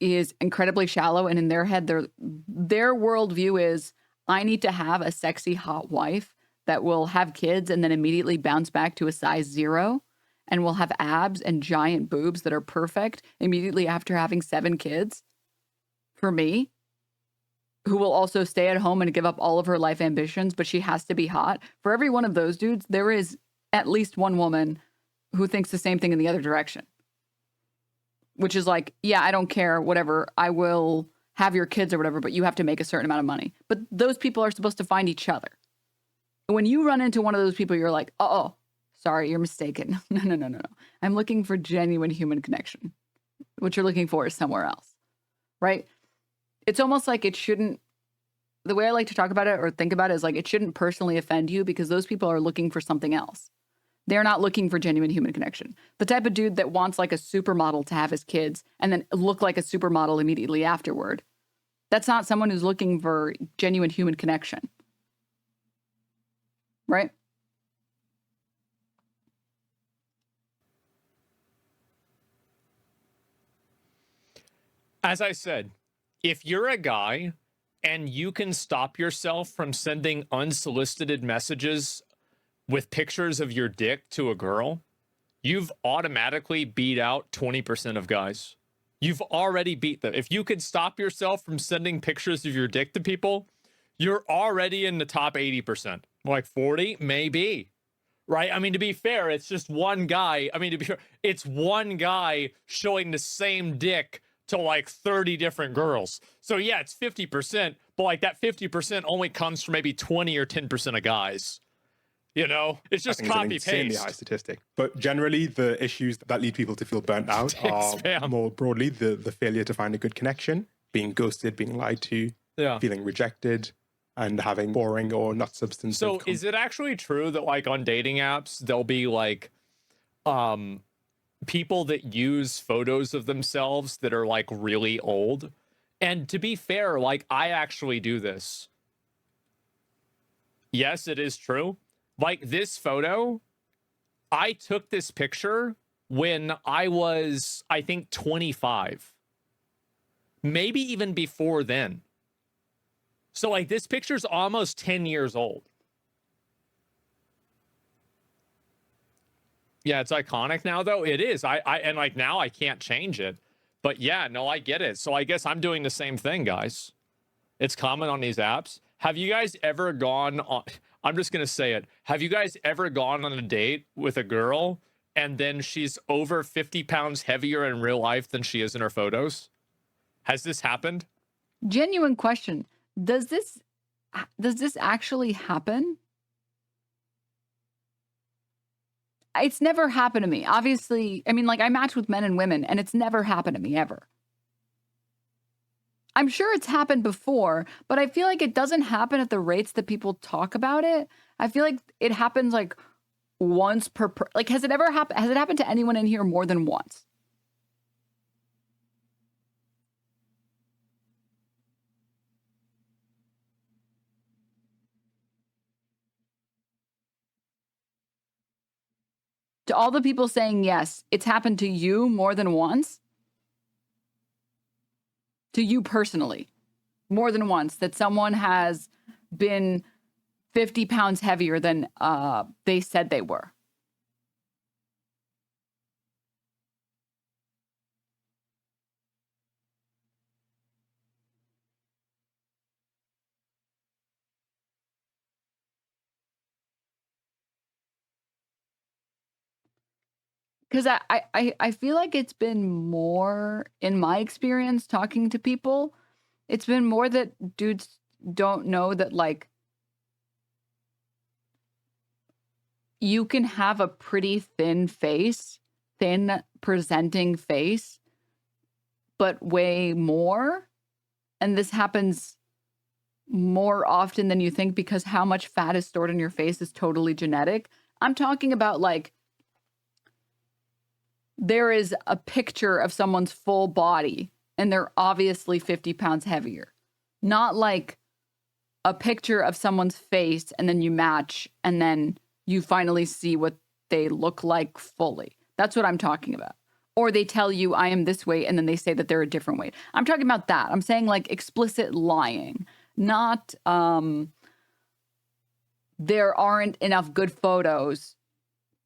is incredibly shallow and in their head, their worldview is, I need to have a sexy, hot wife that will have kids and then immediately bounce back to a size 0 and will have abs and giant boobs that are perfect immediately after having 7 kids. For me, who will also stay at home and give up all of her life ambitions, but she has to be hot. For every one of those dudes, there is at least one woman who thinks the same thing in the other direction. Which is like, yeah, I don't care, whatever. I will have your kids or whatever, but you have to make a certain amount of money. But those people are supposed to find each other. When you run into one of those people, you're like, oh, sorry, you're mistaken. No. I'm looking for genuine human connection. What you're looking for is somewhere else, right? It's almost like it shouldn't, the way I like to talk about it or think about it is like, it shouldn't personally offend you because those people are looking for something else. They're not looking for genuine human connection. The type of dude that wants like a supermodel to have his kids and then look like a supermodel immediately afterward. That's not someone who's looking for genuine human connection. Right? As I said, if you're a guy and you can stop yourself from sending unsolicited messages with pictures of your dick to a girl, you've automatically beat out 20% of guys. You've already beat them. If you could stop yourself from sending pictures of your dick to people, you're already in the top 80%. Like 40, maybe. Right? I mean, to be fair, it's just one guy. I mean, to be fair, it's one guy showing the same dick to like 30 different girls. So yeah, it's 50%, but like that 50% only comes from maybe 20 or 10% of guys. You know, it's just copy it's an insanely paste. high statistic. But generally, the issues that lead people to feel burnt out are more broadly the failure to find a good connection, being ghosted, being lied to, feeling rejected, and having boring or not substantive. So is it actually true that like on dating apps, there'll be like people that use photos of themselves that are like really old? And to be fair, like I actually do this. Yes, it is true. Like this photo, I took this picture when I was, I think, 25. Maybe even before then. So like this picture's almost 10 years old. Yeah, it's iconic now though. It is. I and like now I can't change it. But yeah, no, I get it. So I guess I'm doing the same thing, guys. It's common on these apps. Have you guys ever gone on, I'm just going to say it. Have you guys ever gone on a date with a girl and then she's over 50 pounds heavier in real life than she is in her photos? Has this happened? Genuine question. Does this actually happen? It's never happened to me. Obviously, I mean, like I match with men and women and it's never happened to me ever. I'm sure it's happened before, but I feel like it doesn't happen at the rates that people talk about it. I feel like it happens like once per like has it happened to anyone in here more than once? To all the people saying yes, it's happened to you more than once? To you personally, more than once, that someone has been 50 pounds heavier than they said they were? Because I feel like it's been more, in my experience talking to people, it's been more that dudes don't know that, like, you can have a pretty thin face, thin presenting face, but weigh more. And this happens more often than you think because how much fat is stored in your face is totally genetic. I'm talking about like, there is a picture of someone's full body and they're obviously 50 pounds heavier. Not like a picture of someone's face and then you match and then you finally see what they look like fully. That's what I'm talking about. Or they tell you I am this weight and then they say that they're a different weight. I'm talking about that. I'm saying like explicit lying, not there aren't enough good photos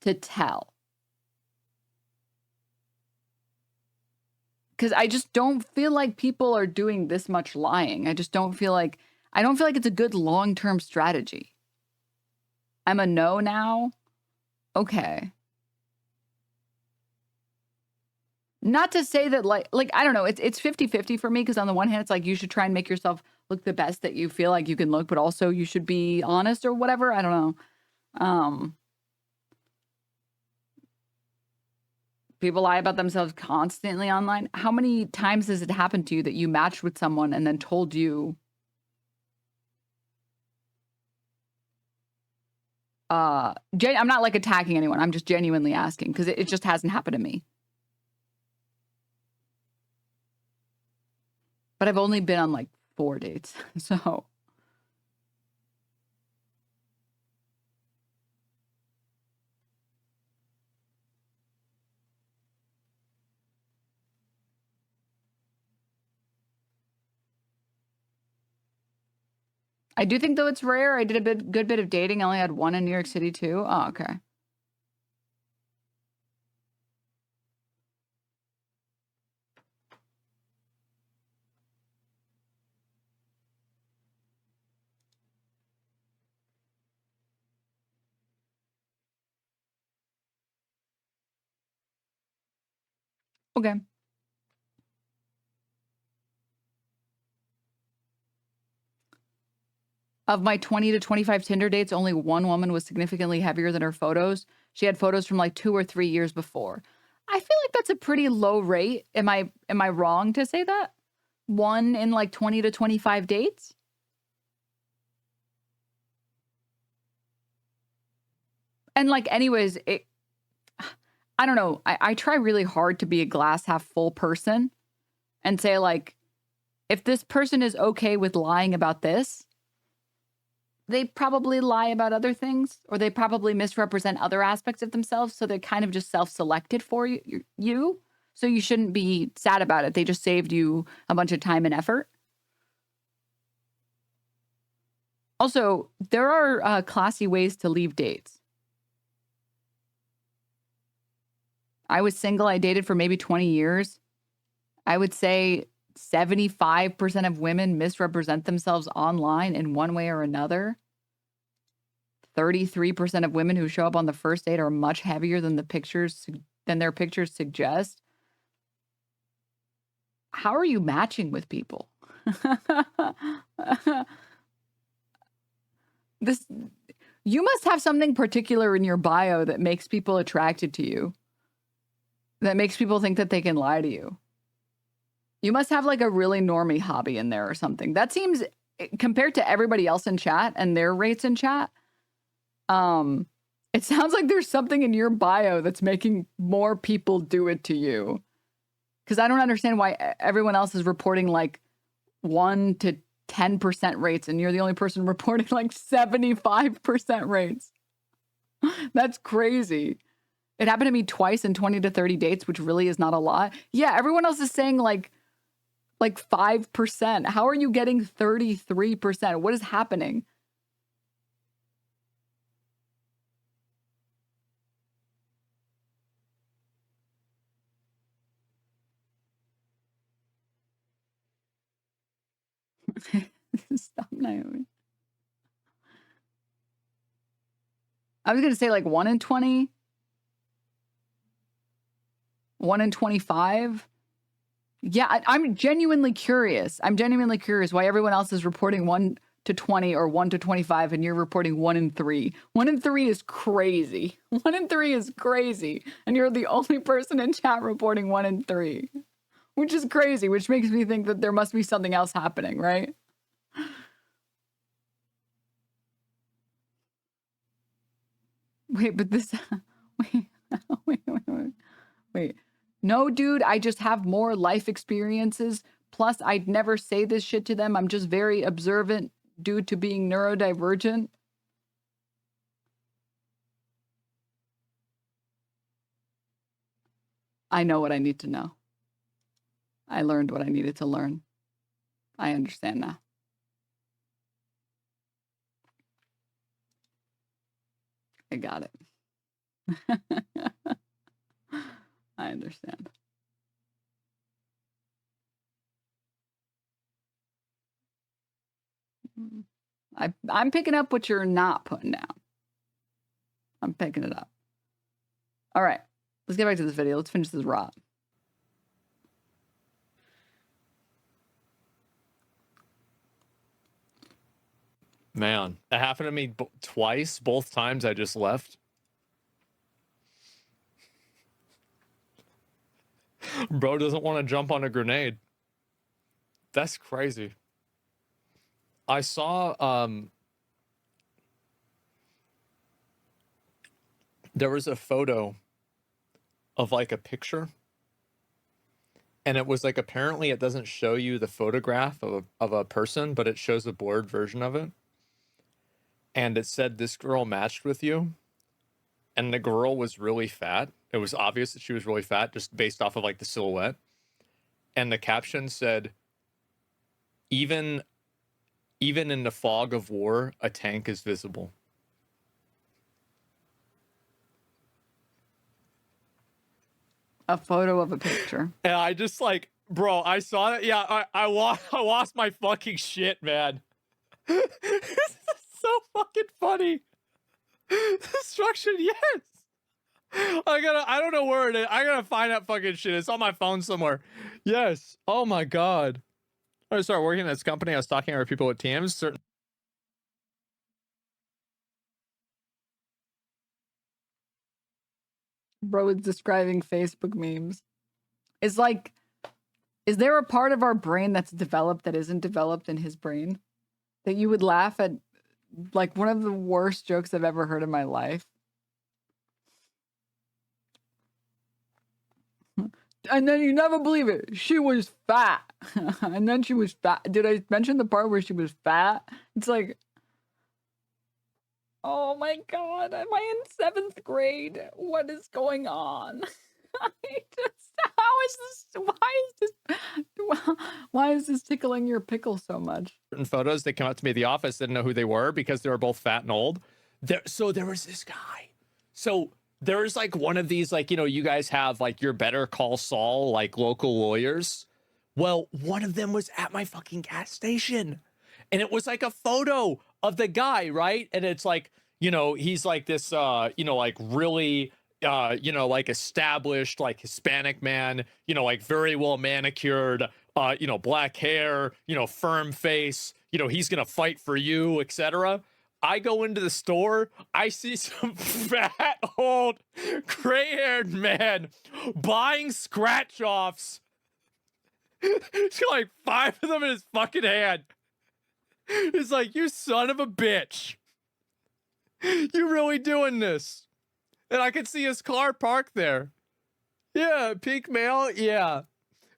to tell. Because I just don't feel like people are doing this much lying. I don't feel like it's a good long-term strategy. I'm a no now. Okay. Not to say that like I don't know, it's 50-50 for me because on the one hand it's like you should try and make yourself look the best that you feel like you can look, but also you should be honest or whatever. I don't know. People lie about themselves constantly online. How many times has it happened to you that you matched with someone and then told you I'm not like attacking anyone. I'm just genuinely asking because it just hasn't happened to me. But I've only been on like 4 dates. So I do think though it's rare. I did a good bit of dating. I only had one in New York City too. Oh, okay. Okay. Of my 20 to 25 Tinder dates, only one woman was significantly heavier than her photos. She had photos from like 2 or 3 years before. I feel like that's a pretty low rate. Am I wrong to say that? One in like 20 to 25 dates? And like anyways, I don't know. I try really hard to be a glass half full person and say like, if this person is okay with lying about this, they probably lie about other things, or they probably misrepresent other aspects of themselves. So they're kind of just self-selected for you. So you shouldn't be sad about it. They just saved you a bunch of time and effort. Also, there are classy ways to leave dates. I was single. I dated for maybe 20 years. I would say 75% of women misrepresent themselves online in one way or another. 33% of women who show up on the first date are much heavier than their pictures suggest. How are you matching with people? You must have something particular in your bio that makes people attracted to you. That makes people think that they can lie to you. You must have like a really normie hobby in there or something. That seems, compared to everybody else in chat and their rates in chat, it sounds like there's something in your bio that's making more people do it to you. Because I don't understand why everyone else is reporting like 1 to 10% rates and you're the only person reporting like 75% rates. That's crazy. It happened to me twice in 20 to 30 dates, which really is not a lot. Yeah, everyone else is saying like 5%. How are you getting 33%? What is happening? Stop, Naomi. I was going to say like 1 in 20. 1 in 25. Yeah, I'm genuinely curious. I'm genuinely curious why everyone else is reporting 1 to 20 or 1 to 25 and you're reporting 1 in 3. 1 in 3 is crazy. 1 in 3 is crazy. And you're the only person in chat reporting 1 in 3, which is crazy, which makes me think that there must be something else happening, right? Wait, but this, wait. No, dude, I just have more life experiences. Plus, I'd never say this shit to them. I'm just very observant due to being neurodivergent. I know what I need to know. I learned what I needed to learn. I understand now. I got it. I understand. I'm picking up what you're not putting down. I'm picking it up. All right, let's get back to this video. Let's finish this rot. Man, it happened to me twice. Both times I just left. Bro doesn't want to jump on a grenade. That's crazy. I saw there was a photo of like a picture, and it was like, apparently it doesn't show you the photograph of a person, but it shows a blurred version of it. And it said, this girl matched with you, and the girl was really fat. It was obvious that she was really fat just based off of like the silhouette. And the caption said, even in the fog of war, a tank is visible. A photo of a picture. And I just like, bro, I saw it. Yeah, I lost my fucking shit, man. This is so fucking funny. Destruction, yes. I don't know where it is. I gotta find that fucking shit. It's on my phone somewhere. Yes. Oh my god. I started working at this company. I was talking to people with teams. Certain. Bro is describing Facebook memes. It's like, is there a part of our brain that's developed that isn't developed in his brain? That you would laugh at, like, one of the worst jokes I've ever heard in my life. And then you never believe it. She was fat. And then she was fat. Did I mention the part where she was fat? It's like, oh my god, am I in 7th grade? What is going on? Why is this tickling your pickle so much? Certain photos, they came up to me at the office, didn't know who they were because they were both fat and old. So there was this guy. So there's like one of these, like, you know, you guys have like your Better Call Saul, like local lawyers. Well, one of them was at my fucking gas station. And it was like a photo of the guy, right? And it's like, you know, he's like this, you know, like really, you know, like established, like Hispanic man, you know, like very well manicured, you know, black hair, you know, firm face, you know, he's going to fight for you, etc. I go into the store, I see some fat, old, gray-haired man buying scratch-offs. He's got like 5 of them in his fucking hand. It's like, you son of a bitch. You really doing this? And I could see his car parked there. Yeah, pink male, yeah.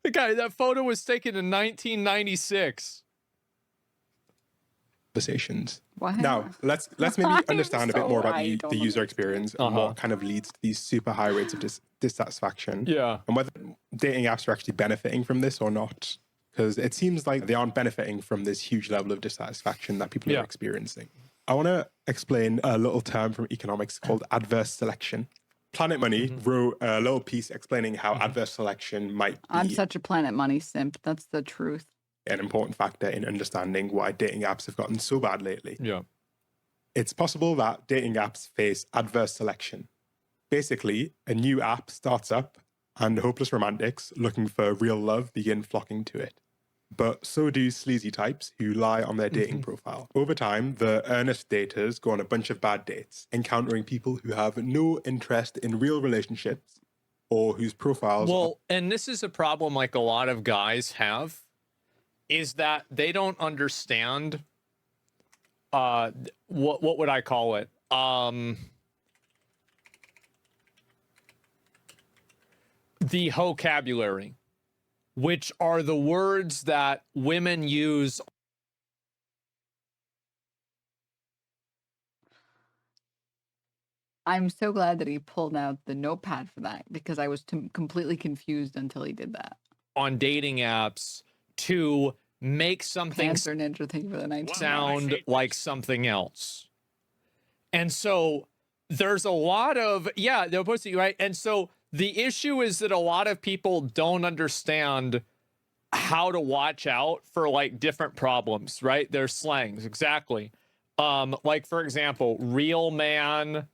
The guy, that photo was taken in 1996. Conversations. Wow. Now, let's maybe I'm understand a bit more about I the don't user understand. experience and what kind of leads to these super high rates of dissatisfaction. Yeah. And whether dating apps are actually benefiting from this or not. Because it seems like they aren't benefiting from this huge level of dissatisfaction that people are experiencing. I want to explain a little term from economics called adverse selection. Planet Money wrote a little piece explaining how adverse selection might be I'm such a Planet Money simp. That's the truth. an important factor in understanding why dating apps have gotten so bad lately. Yeah. It's possible that dating apps face adverse selection. Basically, a new app starts up and hopeless romantics looking for real love begin flocking to it. But so do sleazy types who lie on their dating profile. Over time, the earnest daters go on a bunch of bad dates, encountering people who have no interest in real relationships or whose profiles Well, and this is a problem like a lot of guys have, is that they don't understand what would I call it? The vocabulary, which are the words that women use. I'm so glad that he pulled out the notepad for that because I was completely confused until he did that. On dating apps to make something Cancer Ninja, thank you for the 19. sound like something else. And so there's a lot of, yeah, they're supposed to, right? And so the issue is that a lot of people don't understand how to watch out for like different problems, right? There's slangs, exactly. Like for example, real man,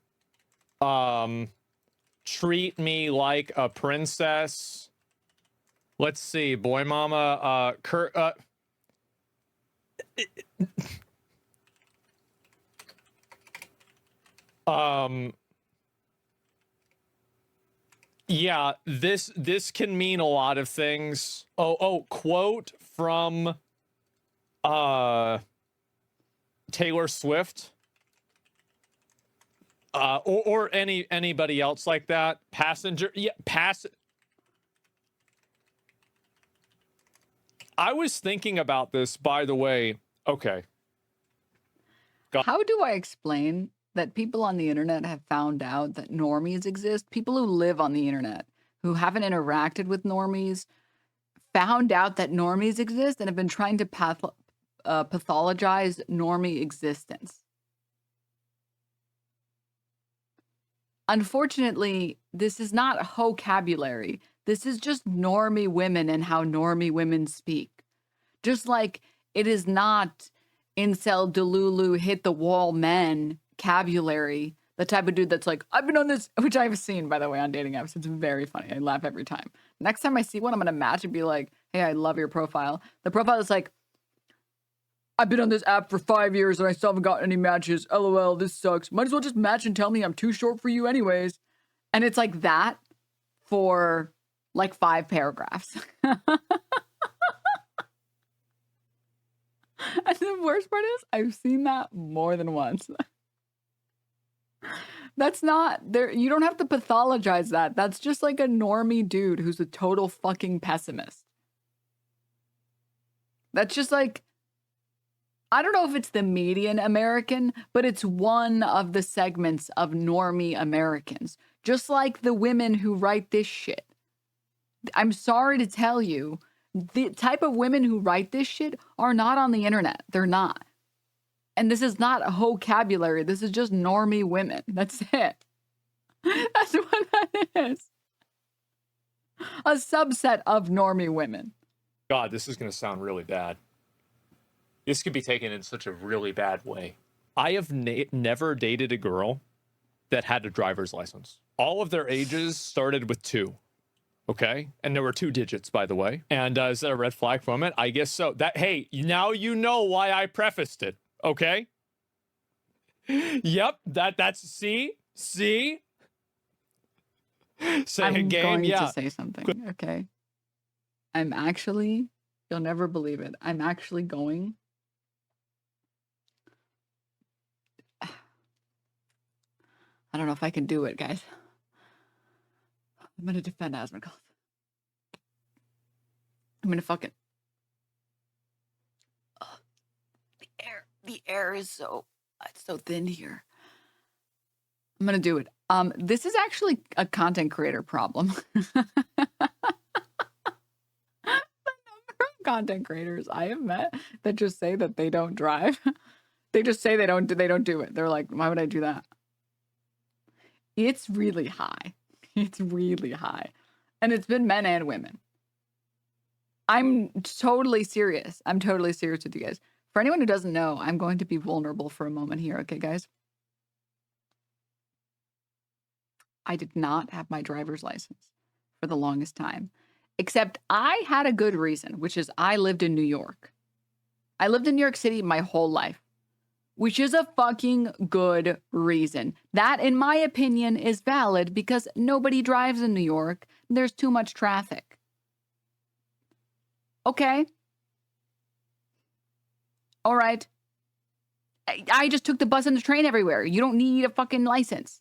treat me like a princess. Let's see, boy mama, yeah, this can mean a lot of things. Quote from Taylor Swift. Or anybody else like that. Passenger, yeah, I was thinking about this, by the way. Okay. How do I explain that people on the internet have found out that normies exist? People who live on the internet, who haven't interacted with normies, found out that normies exist and have been trying to pathologize normie existence. Unfortunately, this is not vocabulary. This is just normie women and how normie women speak. Just like it is not incel delulu hit the wall men vocabulary, the type of dude that's like, I've been on this, which I've seen, by the way, on dating apps. It's very funny. I laugh every time. Next time I see one, I'm going to match and be like, hey, I love your profile. The profile is like, I've been on this app for 5 years and I still haven't gotten any matches. LOL, this sucks. Might as well just match and tell me I'm too short for you anyways. And it's like that for like 5 paragraphs. And the worst part is I've seen that more than once. That's not there. You don't have to pathologize that. That's just like a normie dude who's a total fucking pessimist. That's just like, I don't know if it's the median American, but it's one of the segments of normie Americans. Just like the women who write this shit. I'm sorry to tell you, the type of women who write this shit are not on the internet. They're not. And this is not a vocabulary. This is just normie women. That's it. That's what that is. A subset of normie women. God, this is going to sound really bad. This could be taken in such a really bad way. I have never dated a girl that had a driver's license. All of their ages started with 2. Okay? And there were 2 digits, by the way. And is that a red flag from it? I guess so. That, hey, now you know why I prefaced it. Okay? Yep, that's see. Say a I'm game, going yeah. to say something, okay? I'm actually, you'll never believe it. I'm actually going. I don't know if I can do it, guys. I'm going to defend Asmongold. I'm going to fucking. Oh, the air is so, it's so thin here. I'm going to do it. This is actually a content creator problem. The number of content creators I have met that just say that they don't drive. They just say they don't do it. They're like, why would I do that? It's really high. It's really high. And it's been men and women. I'm totally serious. I'm totally serious with you guys. For anyone who doesn't know, I'm going to be vulnerable for a moment here, okay, guys? I did not have my driver's license for the longest time, except I had a good reason, which is I lived in New York. I lived in New York City my whole life, which is a fucking good reason. That, in my opinion, is valid because nobody drives in New York. There's too much traffic. Okay. All right. I just took the bus and the train everywhere. You don't need a fucking license.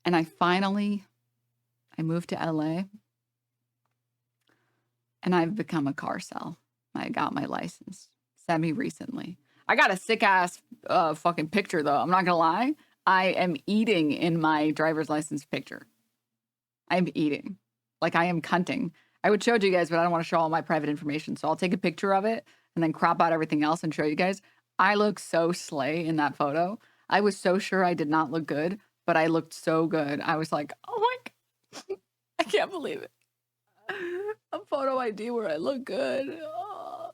And I moved to LA and I've become a car sell. I got my license semi-recently. I got a sick ass fucking picture though. I'm not gonna lie. I am eating in my driver's license picture. I'm eating. Like I am cunting. I would show it to you guys, but I don't want to show all my private information. So I'll take a picture of it and then crop out everything else and show you guys. I look so slay in that photo. I was so sure I did not look good, but I looked so good. I was like, oh my God, I can't believe it. A photo ID where I look good. Oh.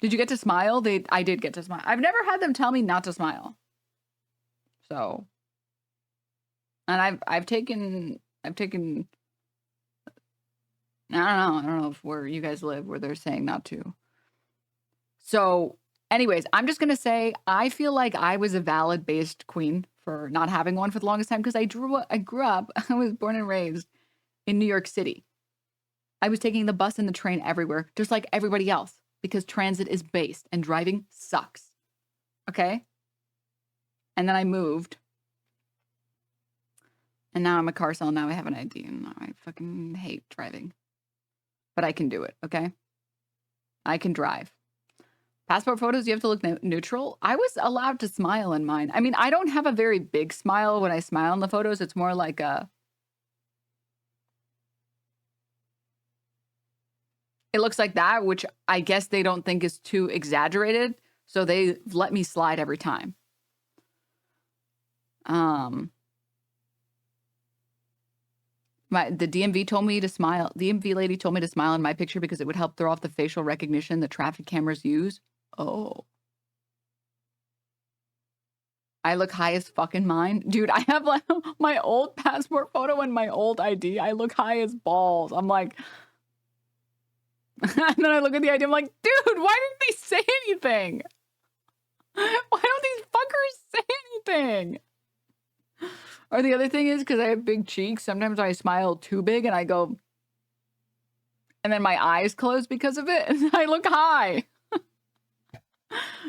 Did you get to smile? I did get to smile. I've never had them tell me not to smile. So, and I've taken, I don't know if where you guys live where they're saying not to. So anyways, I'm just going to say, I feel like I was a valid based queen for not having one for the longest time because I grew up, I was born and raised in New York City. I was taking the bus and the train everywhere, just like everybody else, because transit is based and driving sucks. Okay? And then I moved. And now I'm a car seller. Now I have an ID. And now I fucking hate driving. But I can do it, okay? I can drive. Passport photos, you have to look neutral. I was allowed to smile in mine. I mean, I don't have a very big smile when I smile in the photos. It's more like a... It looks like that, which I guess they don't think is too exaggerated. So they let me slide every time. The DMV told me to smile. The DMV lady told me to smile in my picture because it would help throw off the facial recognition the traffic cameras use. Oh. I look high as fuck in mine. Dude, I have like my old passport photo and my old ID. I look high as balls. I'm like... And then I look at the ID, I'm like, dude, why didn't they say anything? Why don't these fuckers say anything? Or the other thing is, because I have big cheeks, sometimes I smile too big and I go, and then my eyes close because of it, and I look high.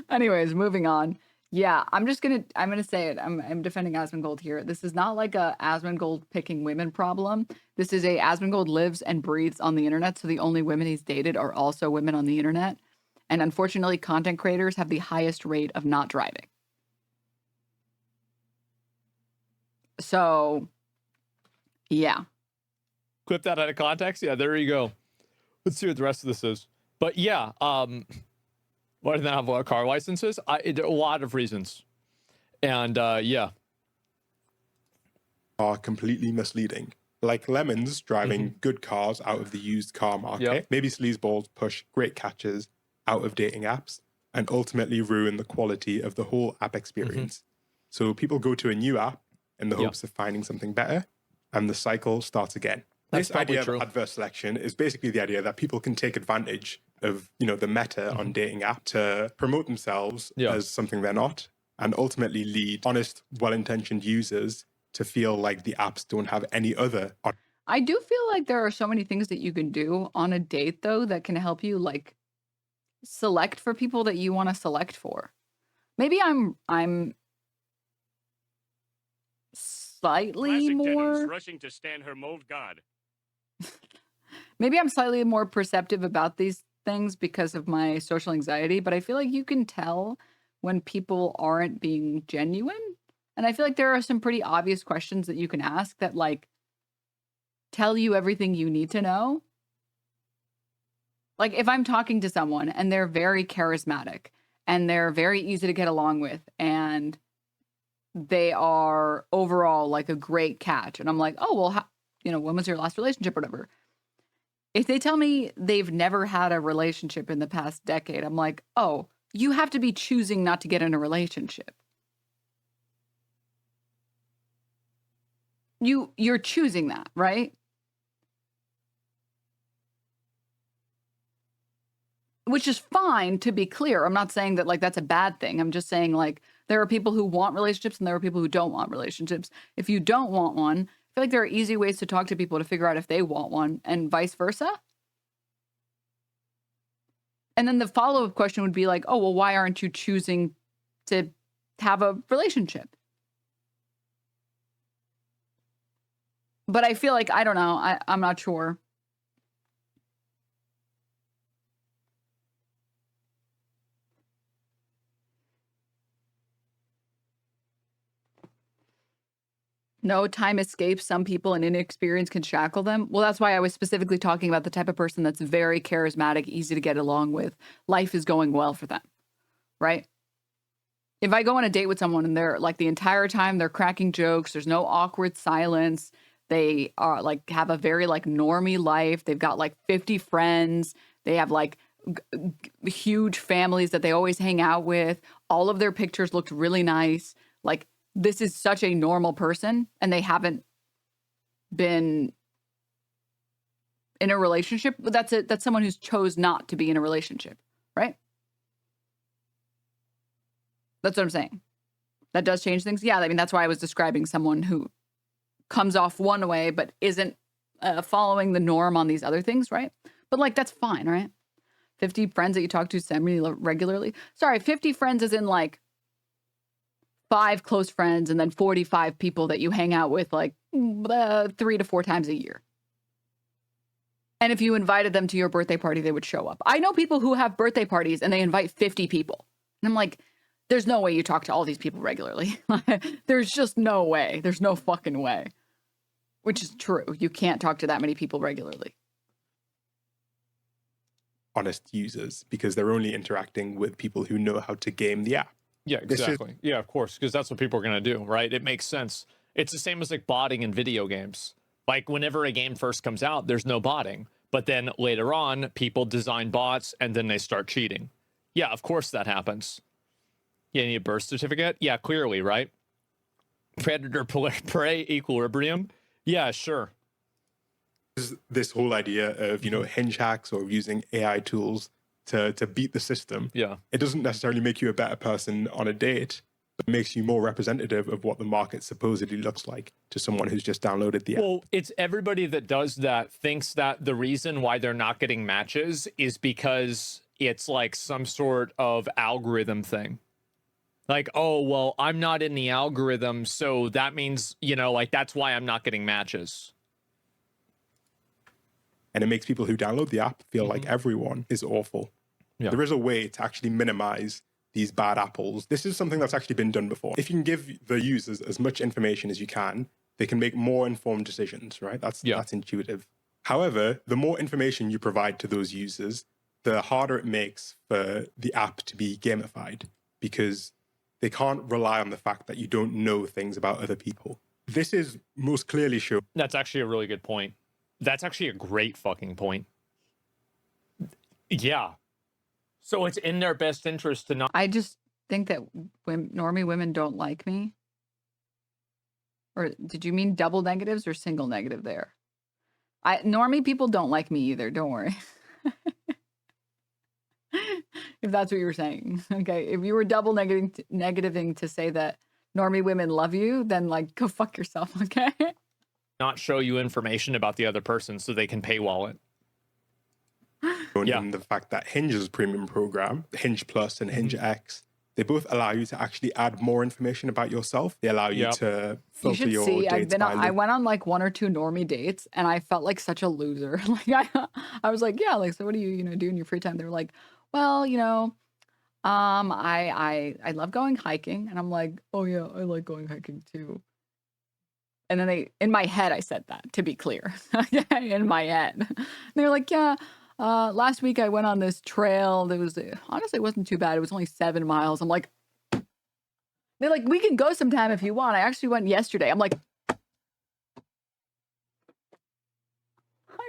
Anyways, moving on. Yeah, I'm gonna say it. I'm defending Asmongold here. This is not like a Asmongold picking women problem. This is a Asmongold lives and breathes on the internet, so the only women he's dated are also women on the internet. And unfortunately, content creators have the highest rate of not driving. So, yeah. Clip that out of context. Yeah, there you go. Let's see what the rest of this is. But yeah, why didn't I have car licenses? A lot of reasons. And yeah. Are completely misleading. Like Lemons driving good cars out of the used car market. Yep. Maybe sleazeballs push great catches out of dating apps and ultimately ruin the quality of the whole app experience. So people go to a new app in the hopes of finding something better, and the cycle starts again. That's This idea true. of adverse selection is basically the idea that people can take advantage of, the meta on dating app to promote themselves as something they're not, and ultimately lead honest, well-intentioned users to feel like the apps don't have any other. I do feel like there are so many things that you can do on a date, though, that can help you like select for people that you want to select for. Maybe I'm slightly Classic more Denims rushing to stand her mold god. maybe I'm slightly more perceptive about these things because of my social anxiety, but I feel like you can tell when people aren't being genuine. And I feel like there are some pretty obvious questions that you can ask that like tell you everything you need to know. Like if I'm talking to someone and they're very charismatic and they're very easy to get along with and they are overall like a great catch, and I'm like, oh, well, when was your last relationship or whatever? If they tell me they've never had a relationship in the past decade, I'm like, oh, you have to be choosing not to get in a relationship. You're choosing that, right? Which is fine, to be clear. I'm not saying that like that's a bad thing. I'm just saying like there are people who want relationships and there are people who don't want relationships. If you don't want one, I feel like there are easy ways to talk to people to figure out if they want one and vice versa. And then the follow-up question would be like, oh, well, why aren't you choosing to have a relationship? But I feel like, I don't know, I'm not sure. No, time escapes some people and inexperience can shackle them. Well, that's why I was specifically talking about the type of person that's very charismatic, easy to get along with. Life is going well for them, right? If I go on a date with someone and they're like the entire time they're cracking jokes, there's no awkward silence. They are like have a very like normie life. They've got like 50 friends. They have like huge families that they always hang out with. All of their pictures looked really nice. Like this is such a normal person and they haven't been in a relationship. But that's someone who's chose not to be in a relationship, right? That's what I'm saying. That does change things. Yeah, I mean, that's why I was describing someone who comes off one way but isn't following the norm on these other things, right? But like, that's fine, right? 50 friends that you talk to semi-regularly. Sorry, 50 friends is in like 5 close friends and then 45 people that you hang out with like 3 to 4 times a year. And if you invited them to your birthday party, they would show up. I know people who have birthday parties and they invite 50 people. And I'm like, there's no way you talk to all these people regularly. There's just no way. There's no fucking way. Which is true. You can't talk to that many people regularly. Honest users, because they're only interacting with people who know how to game the app. Yeah, exactly. Yeah, of course, because that's what people are going to do, right? It makes sense. It's the same as like botting in video games. Like whenever a game first comes out, there's no botting. But then later on, people design bots and then they start cheating. Yeah, of course that happens. Yeah, you need a birth certificate? Yeah, clearly, right? Predator prey equilibrium? Yeah, sure. This whole idea of, hinge hacks or using AI tools to beat the system. Yeah. It doesn't necessarily make you a better person on a date, but it makes you more representative of what the market supposedly looks like to someone who's just downloaded the app. Well, it's everybody that does that thinks that the reason why they're not getting matches is because it's like some sort of algorithm thing. Like, oh, well, I'm not in the algorithm, so that means, like, that's why I'm not getting matches. And it makes people who download the app feel like everyone is awful. Yeah. There is a way to actually minimize these bad apples. This is something that's actually been done before. If you can give the users as much information as you can, they can make more informed decisions, right? That's intuitive. However, the more information you provide to those users, the harder it makes for the app to be gamified, because they can't rely on the fact that you don't know things about other people. This is most clearly shown. That's actually a really good point. That's actually a great fucking point. Yeah. So it's in their best interest to not. I just think that normie women don't like me. Or did you mean double negatives or single negative there? Normie people don't like me either. Don't worry. If that's what you were saying. Okay. If you were double negativing to say that normie women love you, then like go fuck yourself. Okay. Not show you information about the other person so they can paywall it. Yeah. And the fact that Hinge's premium program, Hinge Plus and Hinge X, they both allow you to actually add more information about yourself. They allow you to You filter should your see. dates by I went on like 1 or 2 normie dates, and I felt like such a loser. Like I was like, yeah, like so. What do you do in your free time? They were like, well, I love going hiking, and I'm like, oh yeah, I like going hiking too. And then in my head, I said that, to be clear, in my head, they were like, yeah. Last week I went on this trail that was honestly it wasn't too bad. It was only 7 miles. I'm like, they're like, we can go sometime if you want. I actually went yesterday. I'm like, I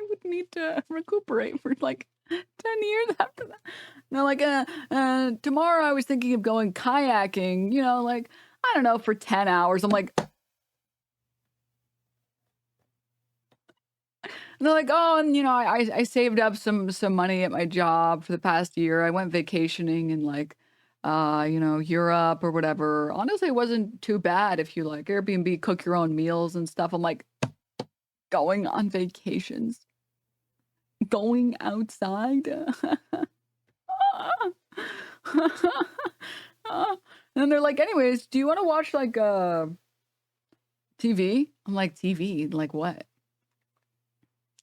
would need to recuperate for like 10 years after that. And they're like, tomorrow I was thinking of going kayaking, like, I don't know, for 10 hours. I'm like, and they're like, oh, and I saved up some money at my job for the past year. I went vacationing in like, Europe or whatever. Honestly, it wasn't too bad if you like Airbnb, cook your own meals and stuff. I'm like, going on vacations, going outside. And they're like, anyways, do you want to watch like TV? I'm like, TV? Like what?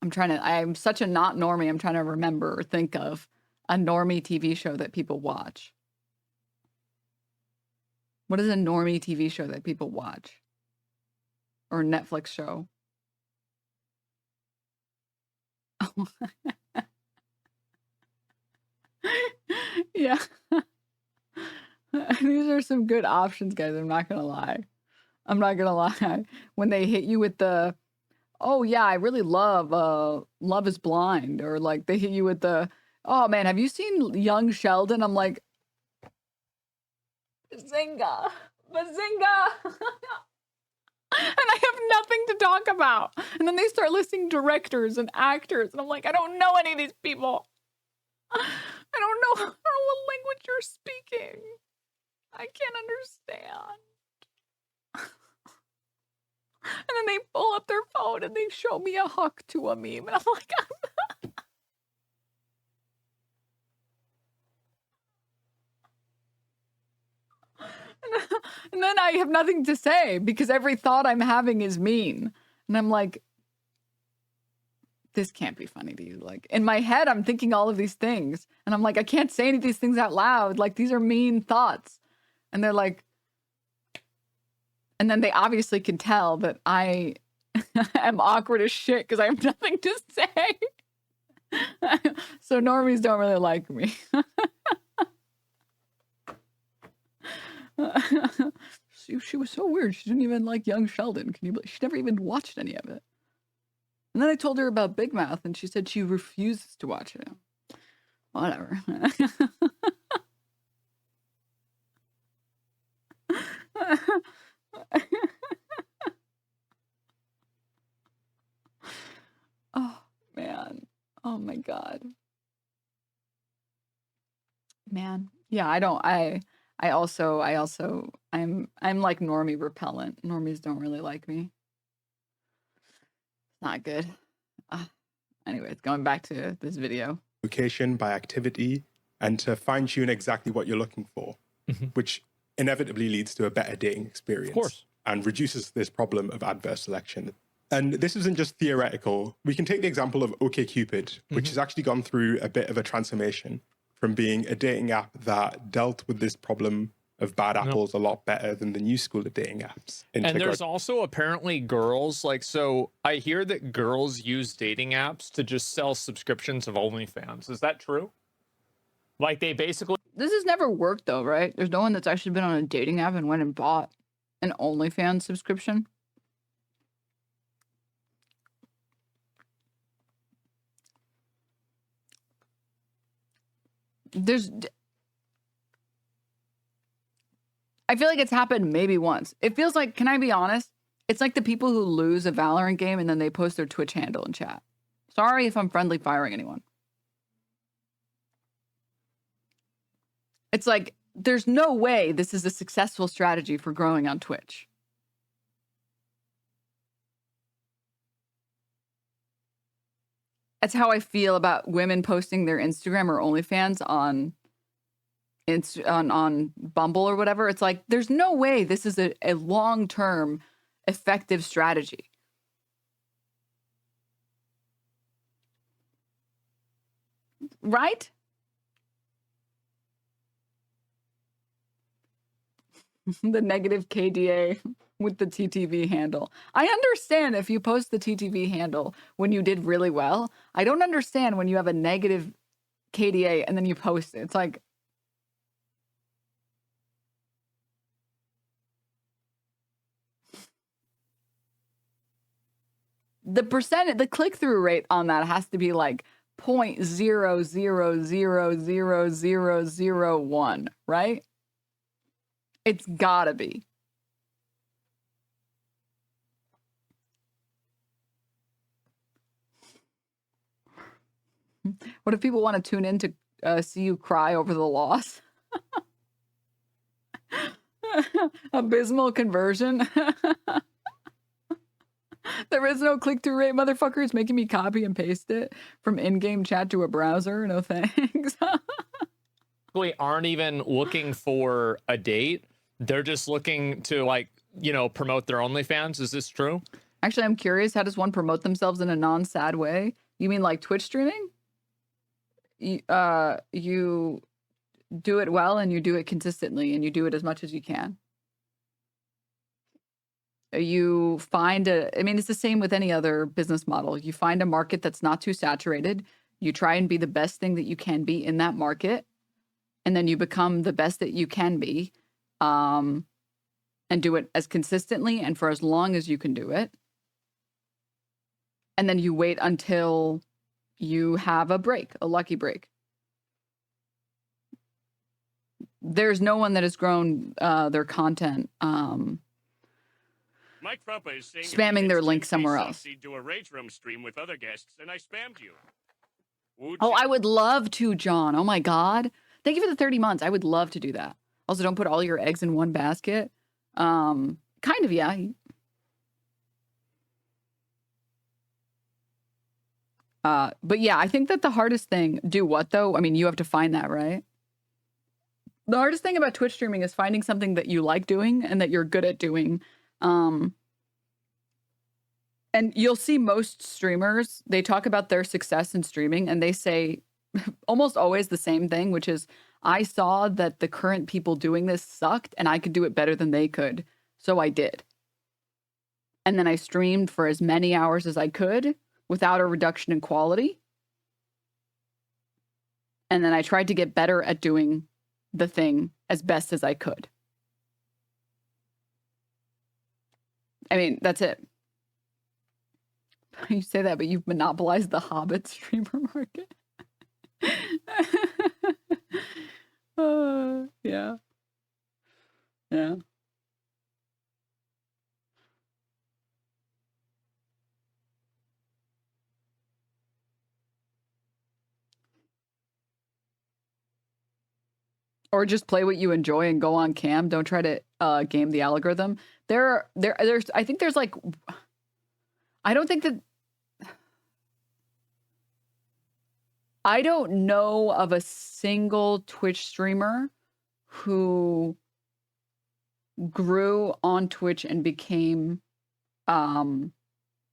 I'm such a not normie. I'm trying to remember or think of a normie TV show that people watch. What is a normie TV show that people watch? Or a Netflix show? Yeah. These are some good options, guys. I'm not gonna lie. When they hit you with the, oh yeah, I really love Love is Blind, or like they hit you with the, oh man, have you seen Young Sheldon? I'm like, Bazinga, Bazinga. And I have nothing to talk about. And then they start listing directors and actors, and I'm like, I don't know any of these people. I don't know what language you're speaking. I can't understand. And then they pull up their phone and they show me a huck to a meme. And I'm like, and then I have nothing to say because every thought I'm having is mean. And I'm like, this can't be funny to you. Like in my head, I'm thinking all of these things. And I'm like, I can't say any of these things out loud. Like these are mean thoughts. And they're like, and then they obviously can tell that I am awkward as shit because I have nothing to say. So normies don't really like me. She was so weird. She didn't even like Young Sheldon. Can you believe? She never even watched any of it. And then I told her about Big Mouth, and she said she refuses to watch it. Whatever. Oh man. Oh my God. Man. Yeah, I'm like normie repellent. Normies don't really like me. Not good. Anyways, going back to this video. Location by activity, and to fine tune exactly what you're looking for, which inevitably leads to a better dating experience. Of course. And reduces this problem of adverse selection. And this isn't just theoretical. We can take the example of OkCupid, which has actually gone through a bit of a transformation from being a dating app that dealt with this problem of bad apples a lot better than the new school of dating apps. And there's also apparently girls, like, so I hear that girls use dating apps to just sell subscriptions of OnlyFans. Is that true? Like they basically... This has never worked though, right? There's no one that's actually been on a dating app and went and bought an OnlyFans subscription. I feel like it's happened maybe once. It feels like, can I be honest? It's like the people who lose a Valorant game and then they post their Twitch handle in chat. Sorry if I'm friendly firing anyone. It's like, there's no way this is a successful strategy for growing on Twitch. That's how I feel about women posting their Instagram or OnlyFans on Bumble or whatever. It's like, there's no way this is a long-term effective strategy. Right? The negative KDA with the TTV handle. I understand if you post the TTV handle when you did really well. I don't understand when you have a negative KDA and then you post it. It's like, the click-through rate on that has to be like 0.00000001, right? It's gotta be. What if people want to tune in to see you cry over the loss? Abysmal conversion. There is no click-through rate, motherfucker. It's making me copy and paste it from in-game chat to a browser. No thanks. They aren't even looking for a date. They're just looking to, like, you know, promote their OnlyFans. Is this true? Actually, I'm curious. How does one promote themselves in a non-sad way? You mean like Twitch streaming? You do it well and you do it consistently and you do it as much as you can. You find I mean, it's the same with any other business model. You find a market that's not too saturated. You try and be the best thing that you can be in that market. And then you become the best that you can be. And do it as consistently and for as long as you can do it. And then you wait until you have a break, a lucky break. There's no one that has grown their content Mike Frumpa is saying spamming their link somewhere else. Do a Rage Room stream with other guests, and I spammed you. Oh, I would love to, John. Oh my God. Thank you for the 30 months. I would love to do that. Also, don't put all your eggs in one basket. Kind of, yeah. But yeah, I think that the hardest thing, do what though? I mean, you have to find that, right? The hardest thing about Twitch streaming is finding something that you like doing and that you're good at doing. And you'll see most streamers, they talk about their success in streaming and they say almost always the same thing, which is, I saw that the current people doing this sucked and I could do it better than they could. So I did. And then I streamed for as many hours as I could without a reduction in quality. And then I tried to get better at doing the thing as best as I could. I mean, that's it. You say that, but you've monopolized the Hobbit streamer market. Yeah. Yeah. Or just play what you enjoy and go on cam. Don't try to game the algorithm. There's I think there's like, I don't think that, I don't know of a single Twitch streamer who grew on Twitch and became, and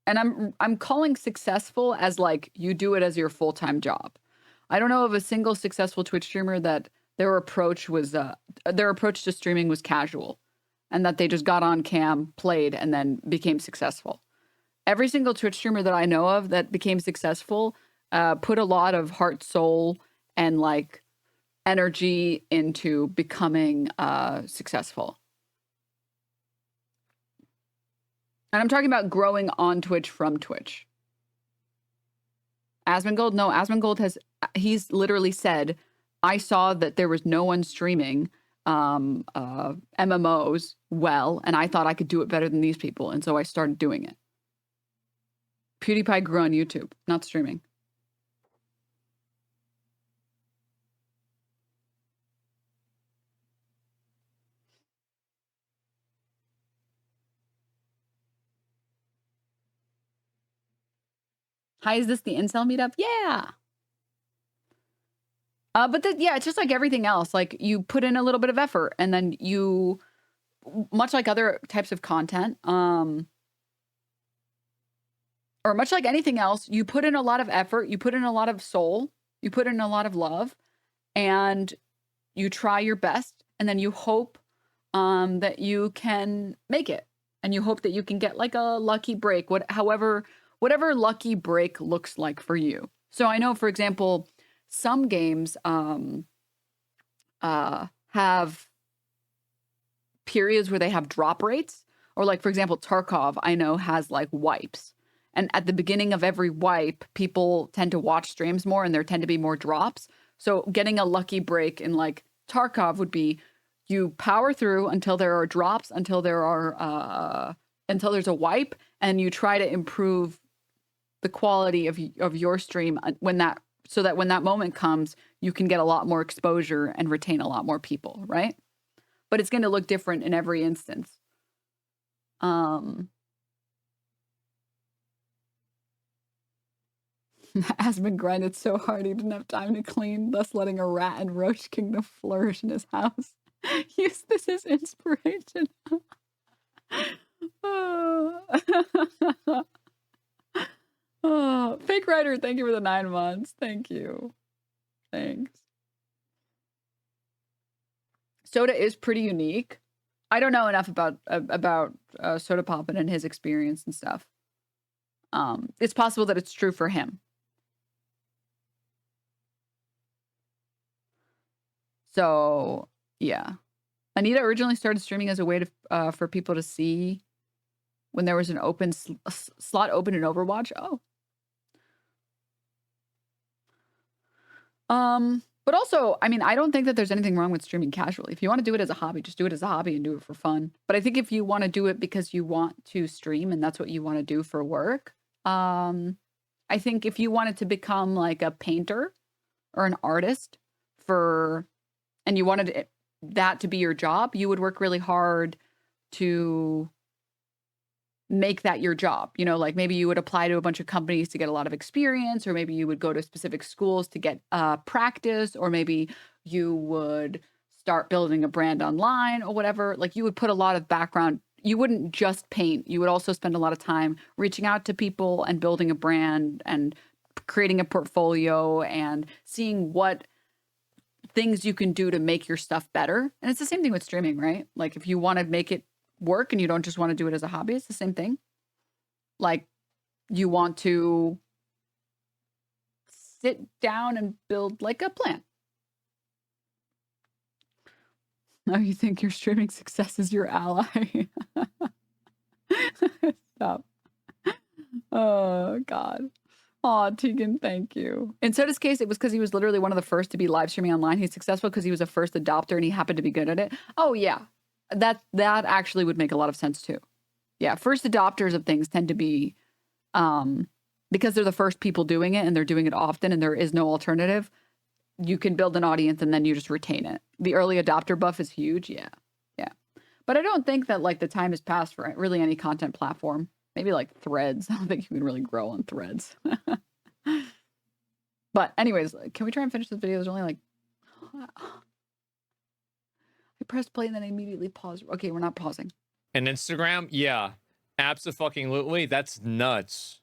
I'm calling successful as like, you do it as your full-time job. I don't know of a single successful Twitch streamer that their approach to streaming was casual and that they just got on cam, played, and then became successful. Every single Twitch streamer that I know of that became successful put a lot of heart, soul, and like energy into becoming successful. And I'm talking about growing on Twitch from Twitch. Asmongold? No, Asmongold he's literally said, I saw that there was no one streaming MMOs well, and I thought I could do it better than these people, and so I started doing it. PewDiePie grew on YouTube, not streaming. Hi, is this the incel meetup? Yeah. But yeah, it's just like everything else. Like you put in a little bit of effort and then you, much like other types of content, or much like anything else, you put in a lot of effort, you put in a lot of soul, you put in a lot of love, and you try your best, and then you hope that you can make it, and you hope that you can get like a lucky break, whatever lucky break looks like for you. So I know, for example, some games have periods where they have drop rates, or like, for example, Tarkov, I know, has like wipes. And at the beginning of every wipe, people tend to watch streams more and there tend to be more drops. So getting a lucky break in like Tarkov would be you power through until there are drops, until there's a wipe, and you try to improve the quality of your stream so that when that moment comes, you can get a lot more exposure and retain a lot more people, right? But it's going to look different in every instance. Asmon grinded so hard he didn't have time to clean, thus letting a rat and roach kingdom flourish in his house. Use this as inspiration. Oh, Fake Writer, thank you for the 9 months. Thank you. Thanks. Soda is pretty unique. I don't know enough about Soda Poppin' and his experience and stuff. It's possible that it's true for him. So, yeah. Anita originally started streaming as a way to for people to see when there was an open slot open in Overwatch. Oh. But also, I mean, I don't think that there's anything wrong with streaming casually. If you want to do it as a hobby, just do it as a hobby and do it for fun. But I think if you want to do it because you want to stream and that's what you want to do for work, I think if you wanted to become like a painter or an artist and you wanted that to be your job, you would work really hard to make that your job. You know, like maybe you would apply to a bunch of companies to get a lot of experience, or maybe you would go to specific schools to get practice, or maybe you would start building a brand online or whatever. Like you would put a lot of background. You wouldn't just paint. You would also spend a lot of time reaching out to people and building a brand and creating a portfolio and seeing what things you can do to make your stuff better. And it's the same thing with streaming, right? Like if you want to make it work and you don't just want to do it as a hobby, it's the same thing. Like you want to sit down and build like a plant. Now you think your streaming success is your ally. Stop. Oh God. Oh, Tegan, thank you. In Soda's case, it was because he was literally one of the first to be live streaming online. He's successful because he was a first adopter and he happened to be good at it. Oh yeah. That actually would make a lot of sense too. Yeah, first adopters of things tend to be, because they're the first people doing it and they're doing it often and there is no alternative, you can build an audience and then you just retain it. The early adopter buff is huge, yeah. But I don't think that like the time has passed for really any content platform. Maybe like Threads. I don't think you can really grow on Threads. But anyways, can we try and finish this video? There's only like... I pressed play and then I immediately paused. Okay, we're not pausing. And Instagram, yeah, abso-fucking-lutely, that's nuts.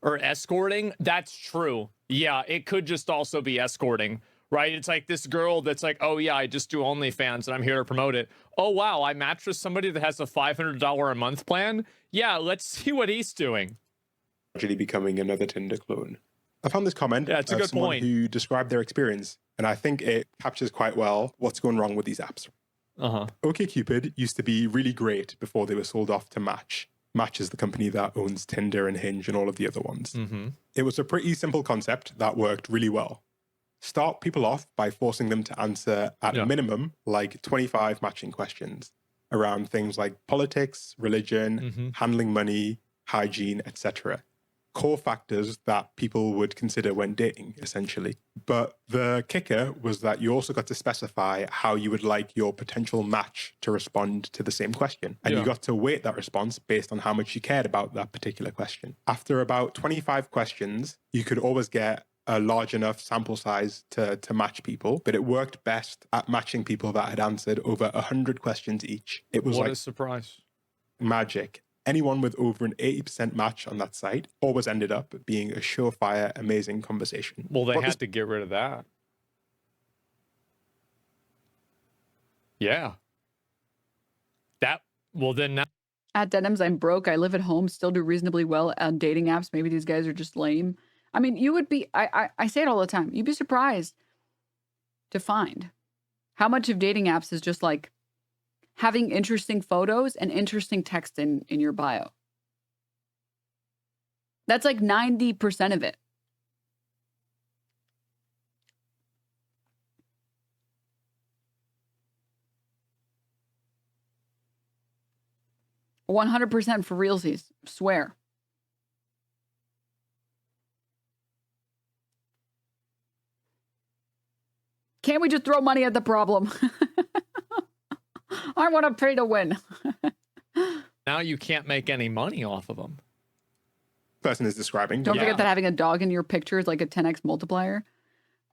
Or escorting, that's true. Yeah, it could just also be escorting, right? It's like this girl that's like, oh yeah, I just do OnlyFans and I'm here to promote it. Oh wow, I matched with somebody that has a $500 a month plan. Yeah, let's see what he's doing. Actually becoming another Tinder clone. I found this comment Yeah, it's a good someone point. who described their experience, and I think it captures quite well what's going wrong with these apps. OkCupid used to be really great before they were sold off to Match. Match is the company that owns Tinder and Hinge and all of the other ones. It was a pretty simple concept that worked really well. Start people off by forcing them to answer at a minimum like 25 matching questions around things like politics, religion, handling money, hygiene, etc. core factors that people would consider when dating, essentially. But the kicker was that you also got to specify how you would like your potential match to respond to the same question. And you got to weight that response based on how much you cared about that particular question. After about 25 questions, you could always get a large enough sample size to match people, but it worked best at matching people that had answered over 100 questions each. It was What like a surprise. magic. Anyone with over an 80% match on that site always ended up being a surefire, amazing conversation. Well, they had to get rid of that. Yeah. Then now. At Denims, I'm broke. I live at home, still do reasonably well on dating apps. Maybe these guys are just lame. I mean, you would be, I say it all the time. You'd be surprised to find how much of dating apps is just like having interesting photos and interesting text in your bio. That's like 90% of it. $100% for realsies, swear. Can't we just throw money at the problem? I want to pay to win. Now you can't make any money off of them. Person is describing. Don't forget that having a dog in your picture is like a 10x multiplier.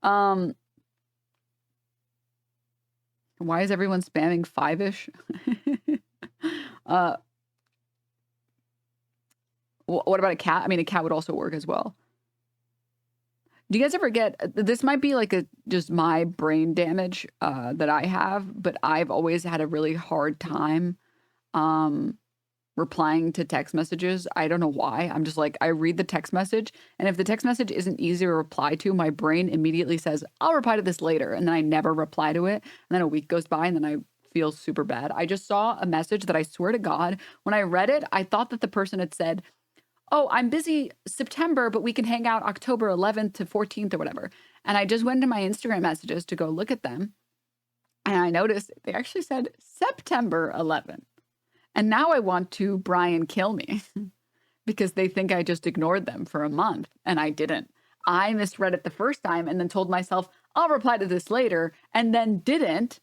Why is everyone spamming 5-ish? What about a cat? I mean, a cat would also work as well. Do you guys ever get, this might be like just my brain damage that I have, but I've always had a really hard time replying to text messages. I don't know why. I'm just like, I read the text message, and if the text message isn't easy to reply to, my brain immediately says, I'll reply to this later. And then I never reply to it. And then a week goes by and then I feel super bad. I just saw a message that I swear to God, when I read it, I thought that the person had said, oh, I'm busy September, but we can hang out October 11th to 14th or whatever. And I just went to my Instagram messages to go look at them. And I noticed they actually said September 11th. And now I want to Brian kill me because they think I just ignored them for a month. And I didn't. I misread it the first time and then told myself, I'll reply to this later, and then didn't.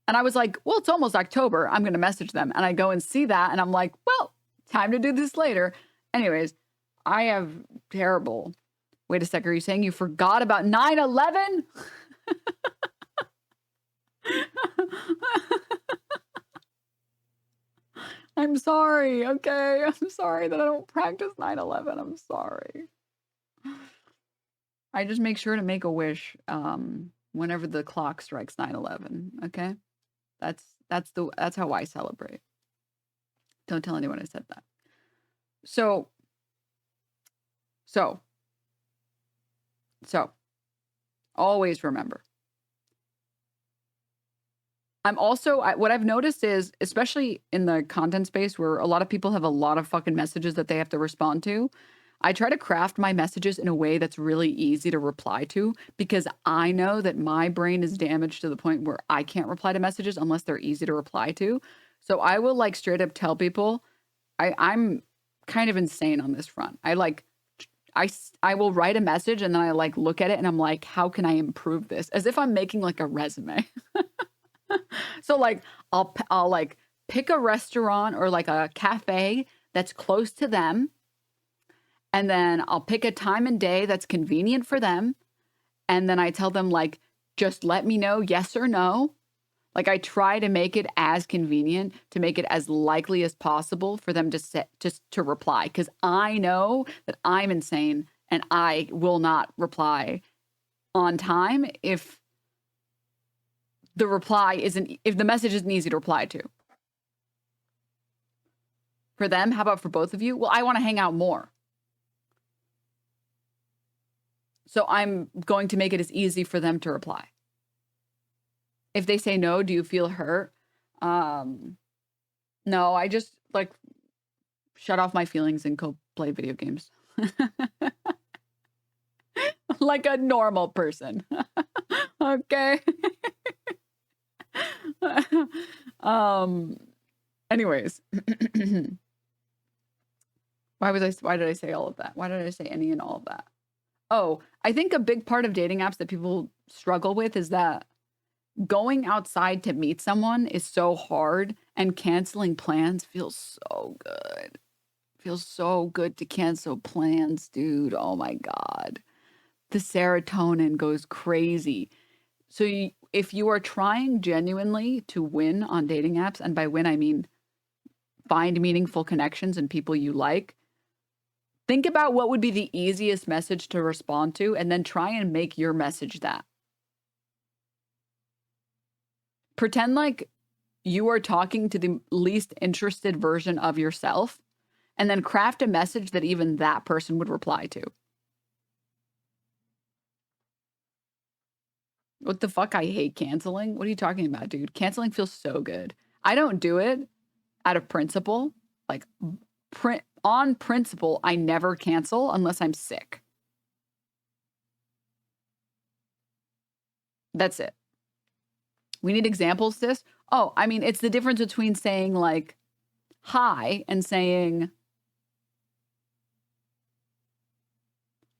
And I was like, well, it's almost October. I'm going to message them. And I go and see that. And I'm like, well, time to do this later. Anyways, I have terrible. Wait a sec. Are you saying you forgot about 9/11? I'm sorry. Okay. I'm sorry that I don't practice 9/11. I'm sorry. I just make sure to make a wish whenever the clock strikes 9/11. Okay. That's how I celebrate. Don't tell anyone I said that. So, always remember. What I've noticed is, especially in the content space where a lot of people have a lot of fucking messages that they have to respond to, I try to craft my messages in a way that's really easy to reply to, because I know that my brain is damaged to the point where I can't reply to messages unless they're easy to reply to. So I will like straight up tell people, I'm kind of insane on this front. I will write a message and then I like look at it and I'm like, how can I improve this? As if I'm making like a resume. So like I'll like pick a restaurant or like a cafe that's close to them. And then I'll pick a time and day that's convenient for them. And then I tell them like, just let me know yes or no. Like I try to make it as convenient, to make it as likely as possible for them to reply. Because I know that I'm insane and I will not reply on time if the message isn't easy to reply to. For them, how about for both of you? Well, I want to hang out more. So I'm going to make it as easy for them to reply. If they say no, do you feel hurt? No, I just like shut off my feelings and go play video games. Like a normal person. Okay. Anyways. Why did I say all of that? Why did I say any and all of that? Oh, I think a big part of dating apps that people struggle with is that going outside to meet someone is so hard, and canceling plans feels so good. Feels so good to cancel plans, dude. Oh my God. The serotonin goes crazy. So if you are trying genuinely to win on dating apps, and by win, I mean find meaningful connections and people you like, think about what would be the easiest message to respond to, and then try and make your message that. Pretend like you are talking to the least interested version of yourself, and then craft a message that even that person would reply to. What the fuck? I hate canceling. What are you talking about, dude? Canceling feels so good. I don't do it out of principle. Like, on principle, I never cancel unless I'm sick. That's it. We need examples of this. Oh, I mean, it's the difference between saying like, hi, and saying,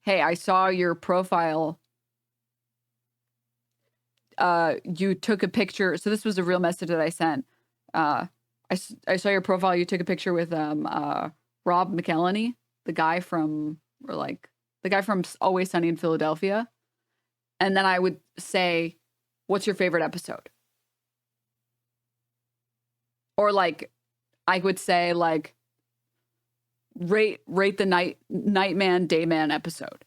hey, I saw your profile. You took a picture. So this was a real message that I sent. I saw your profile. You took a picture with Rob McElhenney, the guy from Always Sunny in Philadelphia. And then I would say, what's your favorite episode? Or like, I would say like, rate the Nightman Dayman episode,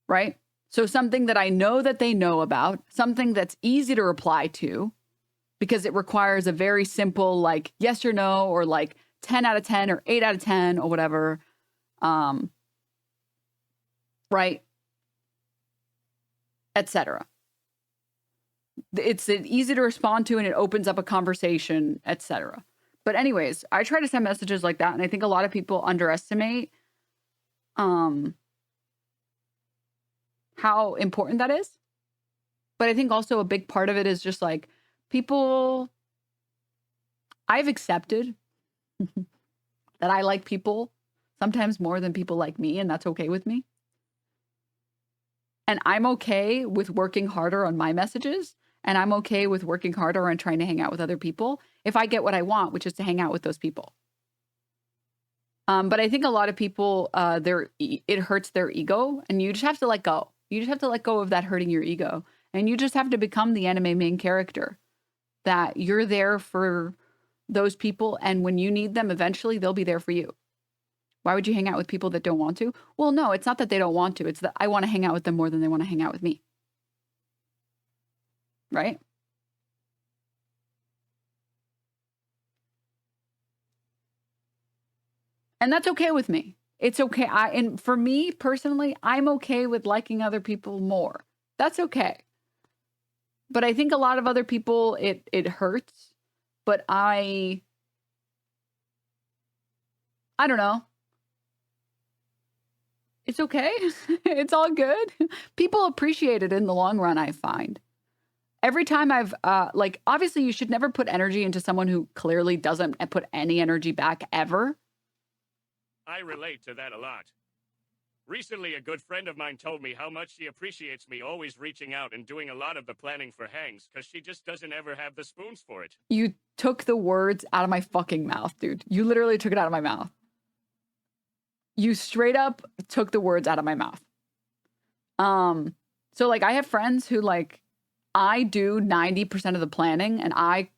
right? So something that I know that they know about, something that's easy to reply to, because it requires a very simple like yes or no, or like 10 out of 10 or 8 out of 10 or whatever. Right? Etc. It's easy to respond to, and it opens up a conversation, etc. But anyways, I try to send messages like that, and I think a lot of people underestimate how important that is. But I think also a big part of it is just like I've accepted that I like people sometimes more than people like me, and that's okay with me. And I'm okay with working harder on my messages, and I'm okay with working harder on trying to hang out with other people if I get what I want, which is to hang out with those people. But I think a lot of people, it hurts their ego, and you just have to let go. You just have to let go of that hurting your ego, and you just have to become the anime main character, that you're there for those people, and when you need them, eventually they'll be there for you. Why would you hang out with people that don't want to? Well, no, it's not that they don't want to. It's that I want to hang out with them more than they want to hang out with me. Right? And that's okay with me. It's okay. And for me personally, I'm okay with liking other people more. That's okay. But I think a lot of other people, it hurts. But I don't know. It's okay. It's all good. People appreciate it in the long run, I find. Every time I've, obviously you should never put energy into someone who clearly doesn't put any energy back ever. I relate to that a lot. Recently, a good friend of mine told me how much she appreciates me always reaching out and doing a lot of the planning for hangs, because she just doesn't ever have the spoons for it. You took the words out of my fucking mouth, dude. You literally took it out of my mouth. You straight up took the words out of my mouth. So like I have friends who like, I do 90% of the planning, and I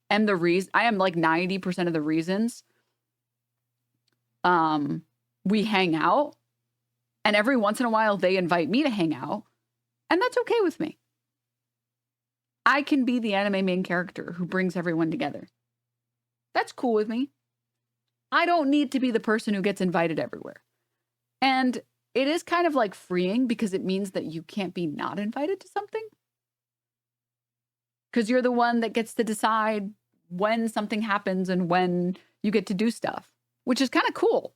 am like 90% of the reasons we hang out, and every once in a while they invite me to hang out, and that's okay with me. I can be the anime main character who brings everyone together. That's cool with me. I don't need to be the person who gets invited everywhere. And it is kind of like freeing, because it means that you can't be not invited to something. Because you're the one that gets to decide when something happens and when you get to do stuff, which is kind of cool.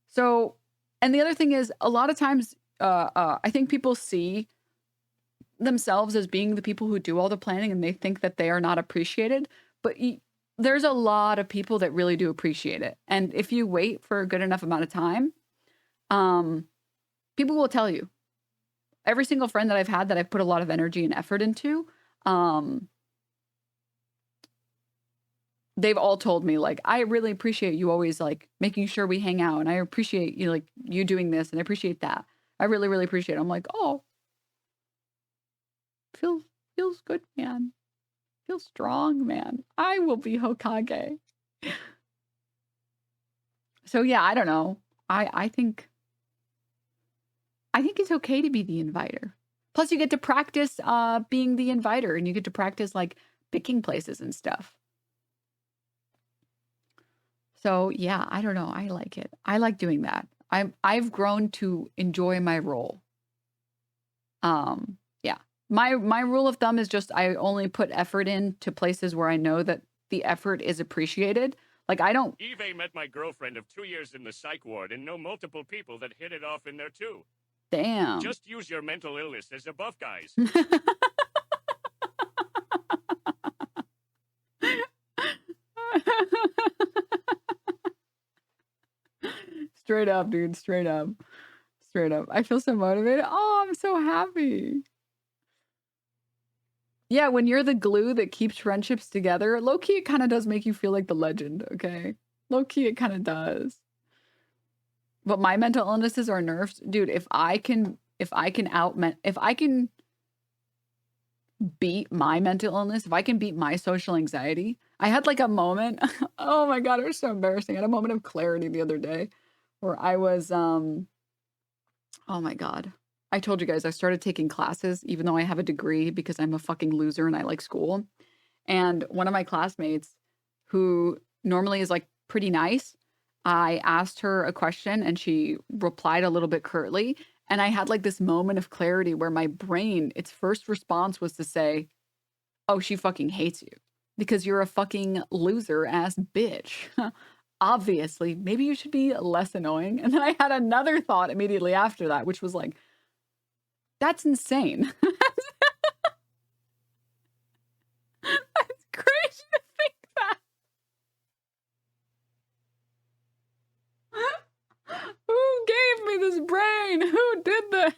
So, and the other thing is, a lot of times, I think people see themselves as being the people who do all the planning, and they think that they are not appreciated. But there's a lot of people that really do appreciate it. And if you wait for a good enough amount of time, people will tell you. Every single friend that I've had that I've put a lot of energy and effort into, they've all told me, like, I really appreciate you always like making sure we hang out, and I appreciate you, like, you doing this, and I appreciate that. I really, really appreciate it. I'm like, oh, feels good, man. Feels strong, man. I will be Hokage. So yeah, I don't know. I think it's okay to be the inviter. Plus, you get to practice being the inviter, and you get to practice like picking places and stuff. So yeah, I don't know. I like it. I like doing that. I've grown to enjoy my role. Yeah. My rule of thumb is just I only put effort into places where I know that the effort is appreciated. Like I don't. Eve met my girlfriend of 2 years in the psych ward and know multiple people that hit it off in there too. Damn. Just use your mental illness as a buff, guys. Straight up, dude. Straight up. Straight up. I feel so motivated. Oh, I'm so happy. Yeah, when you're the glue that keeps friendships together, low-key, it kind of does make you feel like the legend, okay? Low-key, it kind of does. But my mental illnesses are nerfs. Dude, if I can beat my mental illness, if I can beat my social anxiety. I had like a moment. Oh my God, it was so embarrassing. I had a moment of clarity the other day where I was, oh my God. I told you guys I started taking classes, even though I have a degree because I'm a fucking loser and I like school. And one of my classmates who normally is like pretty nice, I asked her a question and she replied a little bit curtly. And I had like this moment of clarity where my brain, its first response was to say, oh, she fucking hates you because you're a fucking loser ass bitch. Obviously, maybe you should be less annoying. And then I had another thought immediately after that, which was like, that's insane. That's crazy to think that. Who gave me this brain? Who did that?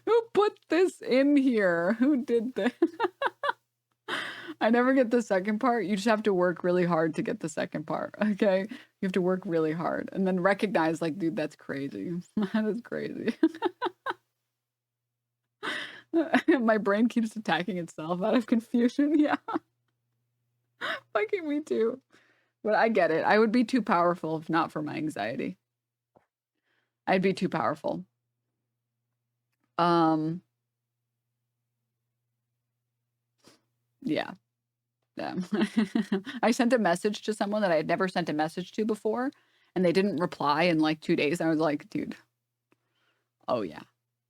Who put this in here? Who did this? I never get the second part. You just have to work really hard to get the second part, okay? You have to work really hard and then recognize, like, dude, that's crazy. That is crazy. My brain keeps attacking itself out of confusion. Yeah. Fucking me too. But I get it. I would be too powerful if not for my anxiety. I'd be too powerful. Yeah. Yeah. I sent a message to someone that I had never sent a message to before, and they didn't reply in like 2 days. I was like, dude, oh yeah,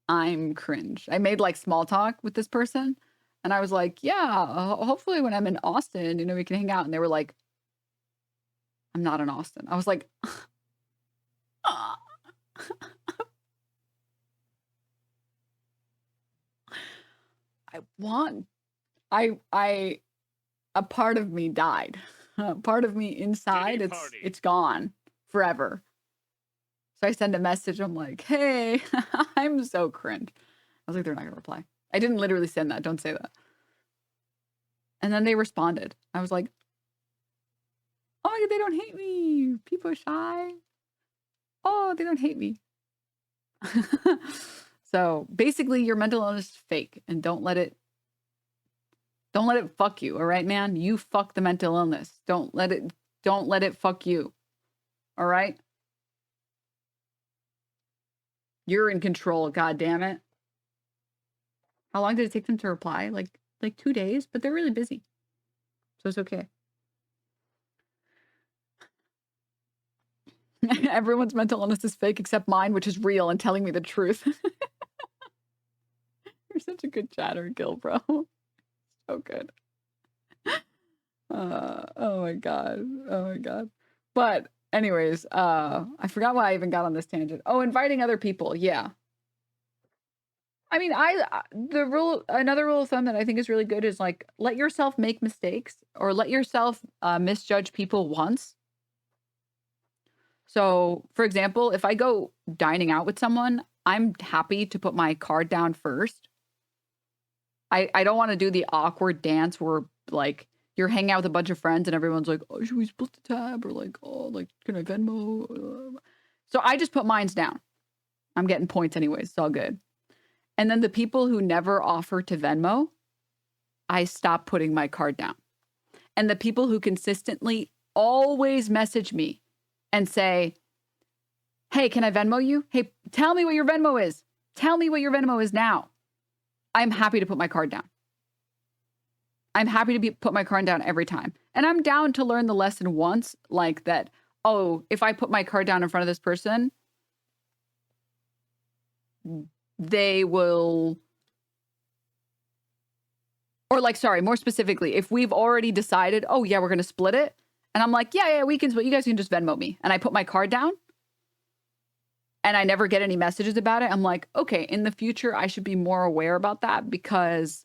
I'm cringe. I made like small talk with this person, and I was like, yeah, hopefully when I'm in Austin, you know, we can hang out. And they were like, I'm not in Austin. I was like, a part of me died. A part of me inside, it's gone forever. So I send a message. I'm like, hey, I'm so cringe. I was like, they're not gonna reply. I didn't literally send that. Don't say that. And then they responded. I was like, oh my God, they don't hate me. People are shy. Oh, they don't hate me. So basically your mental illness is fake, and don't let it fuck you. All right, man. You fuck the mental illness. Don't let it fuck you. All right. You're in control. God damn it. How long did it take them to reply? Like 2 days, but they're really busy. So it's okay. Everyone's mental illness is fake except mine, which is real and telling me the truth. You're such a good chatter, Gil, bro. So good. Oh my God. Oh my God. But anyways, I forgot why I even got on this tangent. Oh, inviting other people. Yeah. I mean, another rule of thumb that I think is really good is like, let yourself make mistakes or let yourself misjudge people once. So, for example, if I go dining out with someone, I'm happy to put my card down first. I don't want to do the awkward dance where like you're hanging out with a bunch of friends and everyone's like, oh, should we split the tab? Or like, oh, like, can I Venmo? So I just put mines down. I'm getting points anyways. It's all good. And then the people who never offer to Venmo, I stop putting my card down. And the people who consistently always message me and say, hey, can I Venmo you? Hey, tell me what your Venmo is. Tell me what your Venmo is now. I'm happy to put my card down. I'm happy to put my card down every time. And I'm down to learn the lesson once, like that, oh, if I put my card down in front of this person, they will, or like, sorry, more specifically, if we've already decided, oh yeah, we're going to split it. And I'm like, yeah, we can split. You guys can just Venmo me. And I put my card down and I never get any messages about it. I'm like, okay, in the future, I should be more aware about that because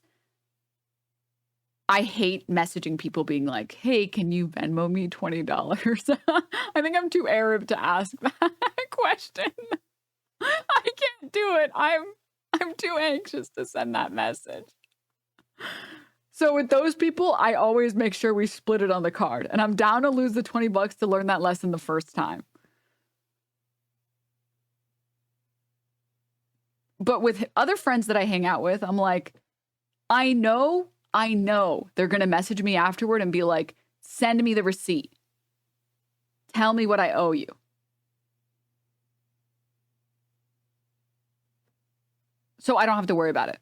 I hate messaging people being like, hey, can you Venmo me $20? I think I'm too Arab to ask that question. I can't do it. I'm too anxious to send that message. So with those people, I always make sure we split it on the card. And I'm down to lose the $20 to learn that lesson the first time. But with other friends that I hang out with, I'm like, I know they're going to message me afterward and be like, send me the receipt. Tell me what I owe you. So I don't have to worry about it.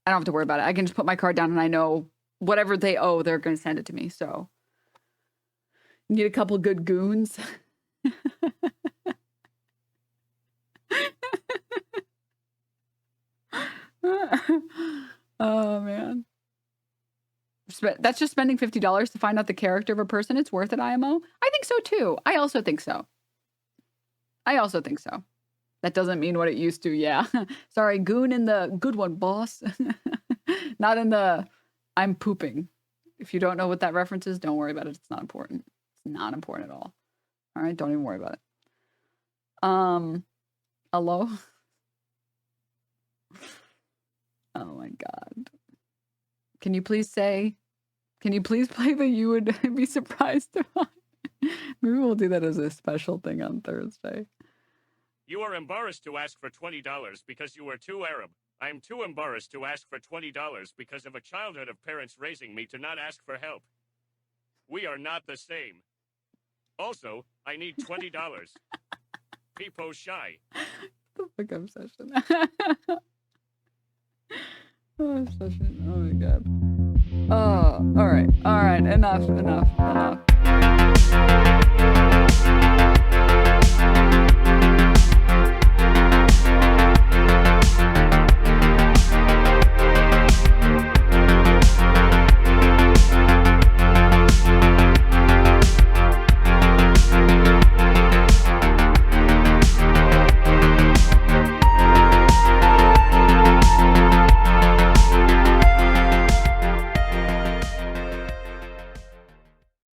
I don't have to worry about it. I can just put my card down and I know whatever they owe, they're going to send it to me. So need a couple good goons. Oh, man. That's just spending $50 to find out the character of a person. It's worth it, IMO. I think so, too. I also think so. That doesn't mean what it used to. Yeah. Sorry, goon in the good one, boss. Not in the I'm pooping. If you don't know what that reference is, don't worry about it. It's not important. It's not important at all. All right. Don't even worry about it. Hello? Oh my God. Can you please play the you would be surprised to find? Maybe we'll do that as a special thing on Thursday. You are embarrassed to ask for $20 because you are too Arab. I am too embarrassed to ask for $20 because of a childhood of parents raising me to not ask for help. We are not the same. Also, I need $20. People shy. The fuck obsession. Oh, obsession. Oh my God. Oh, all right. Enough.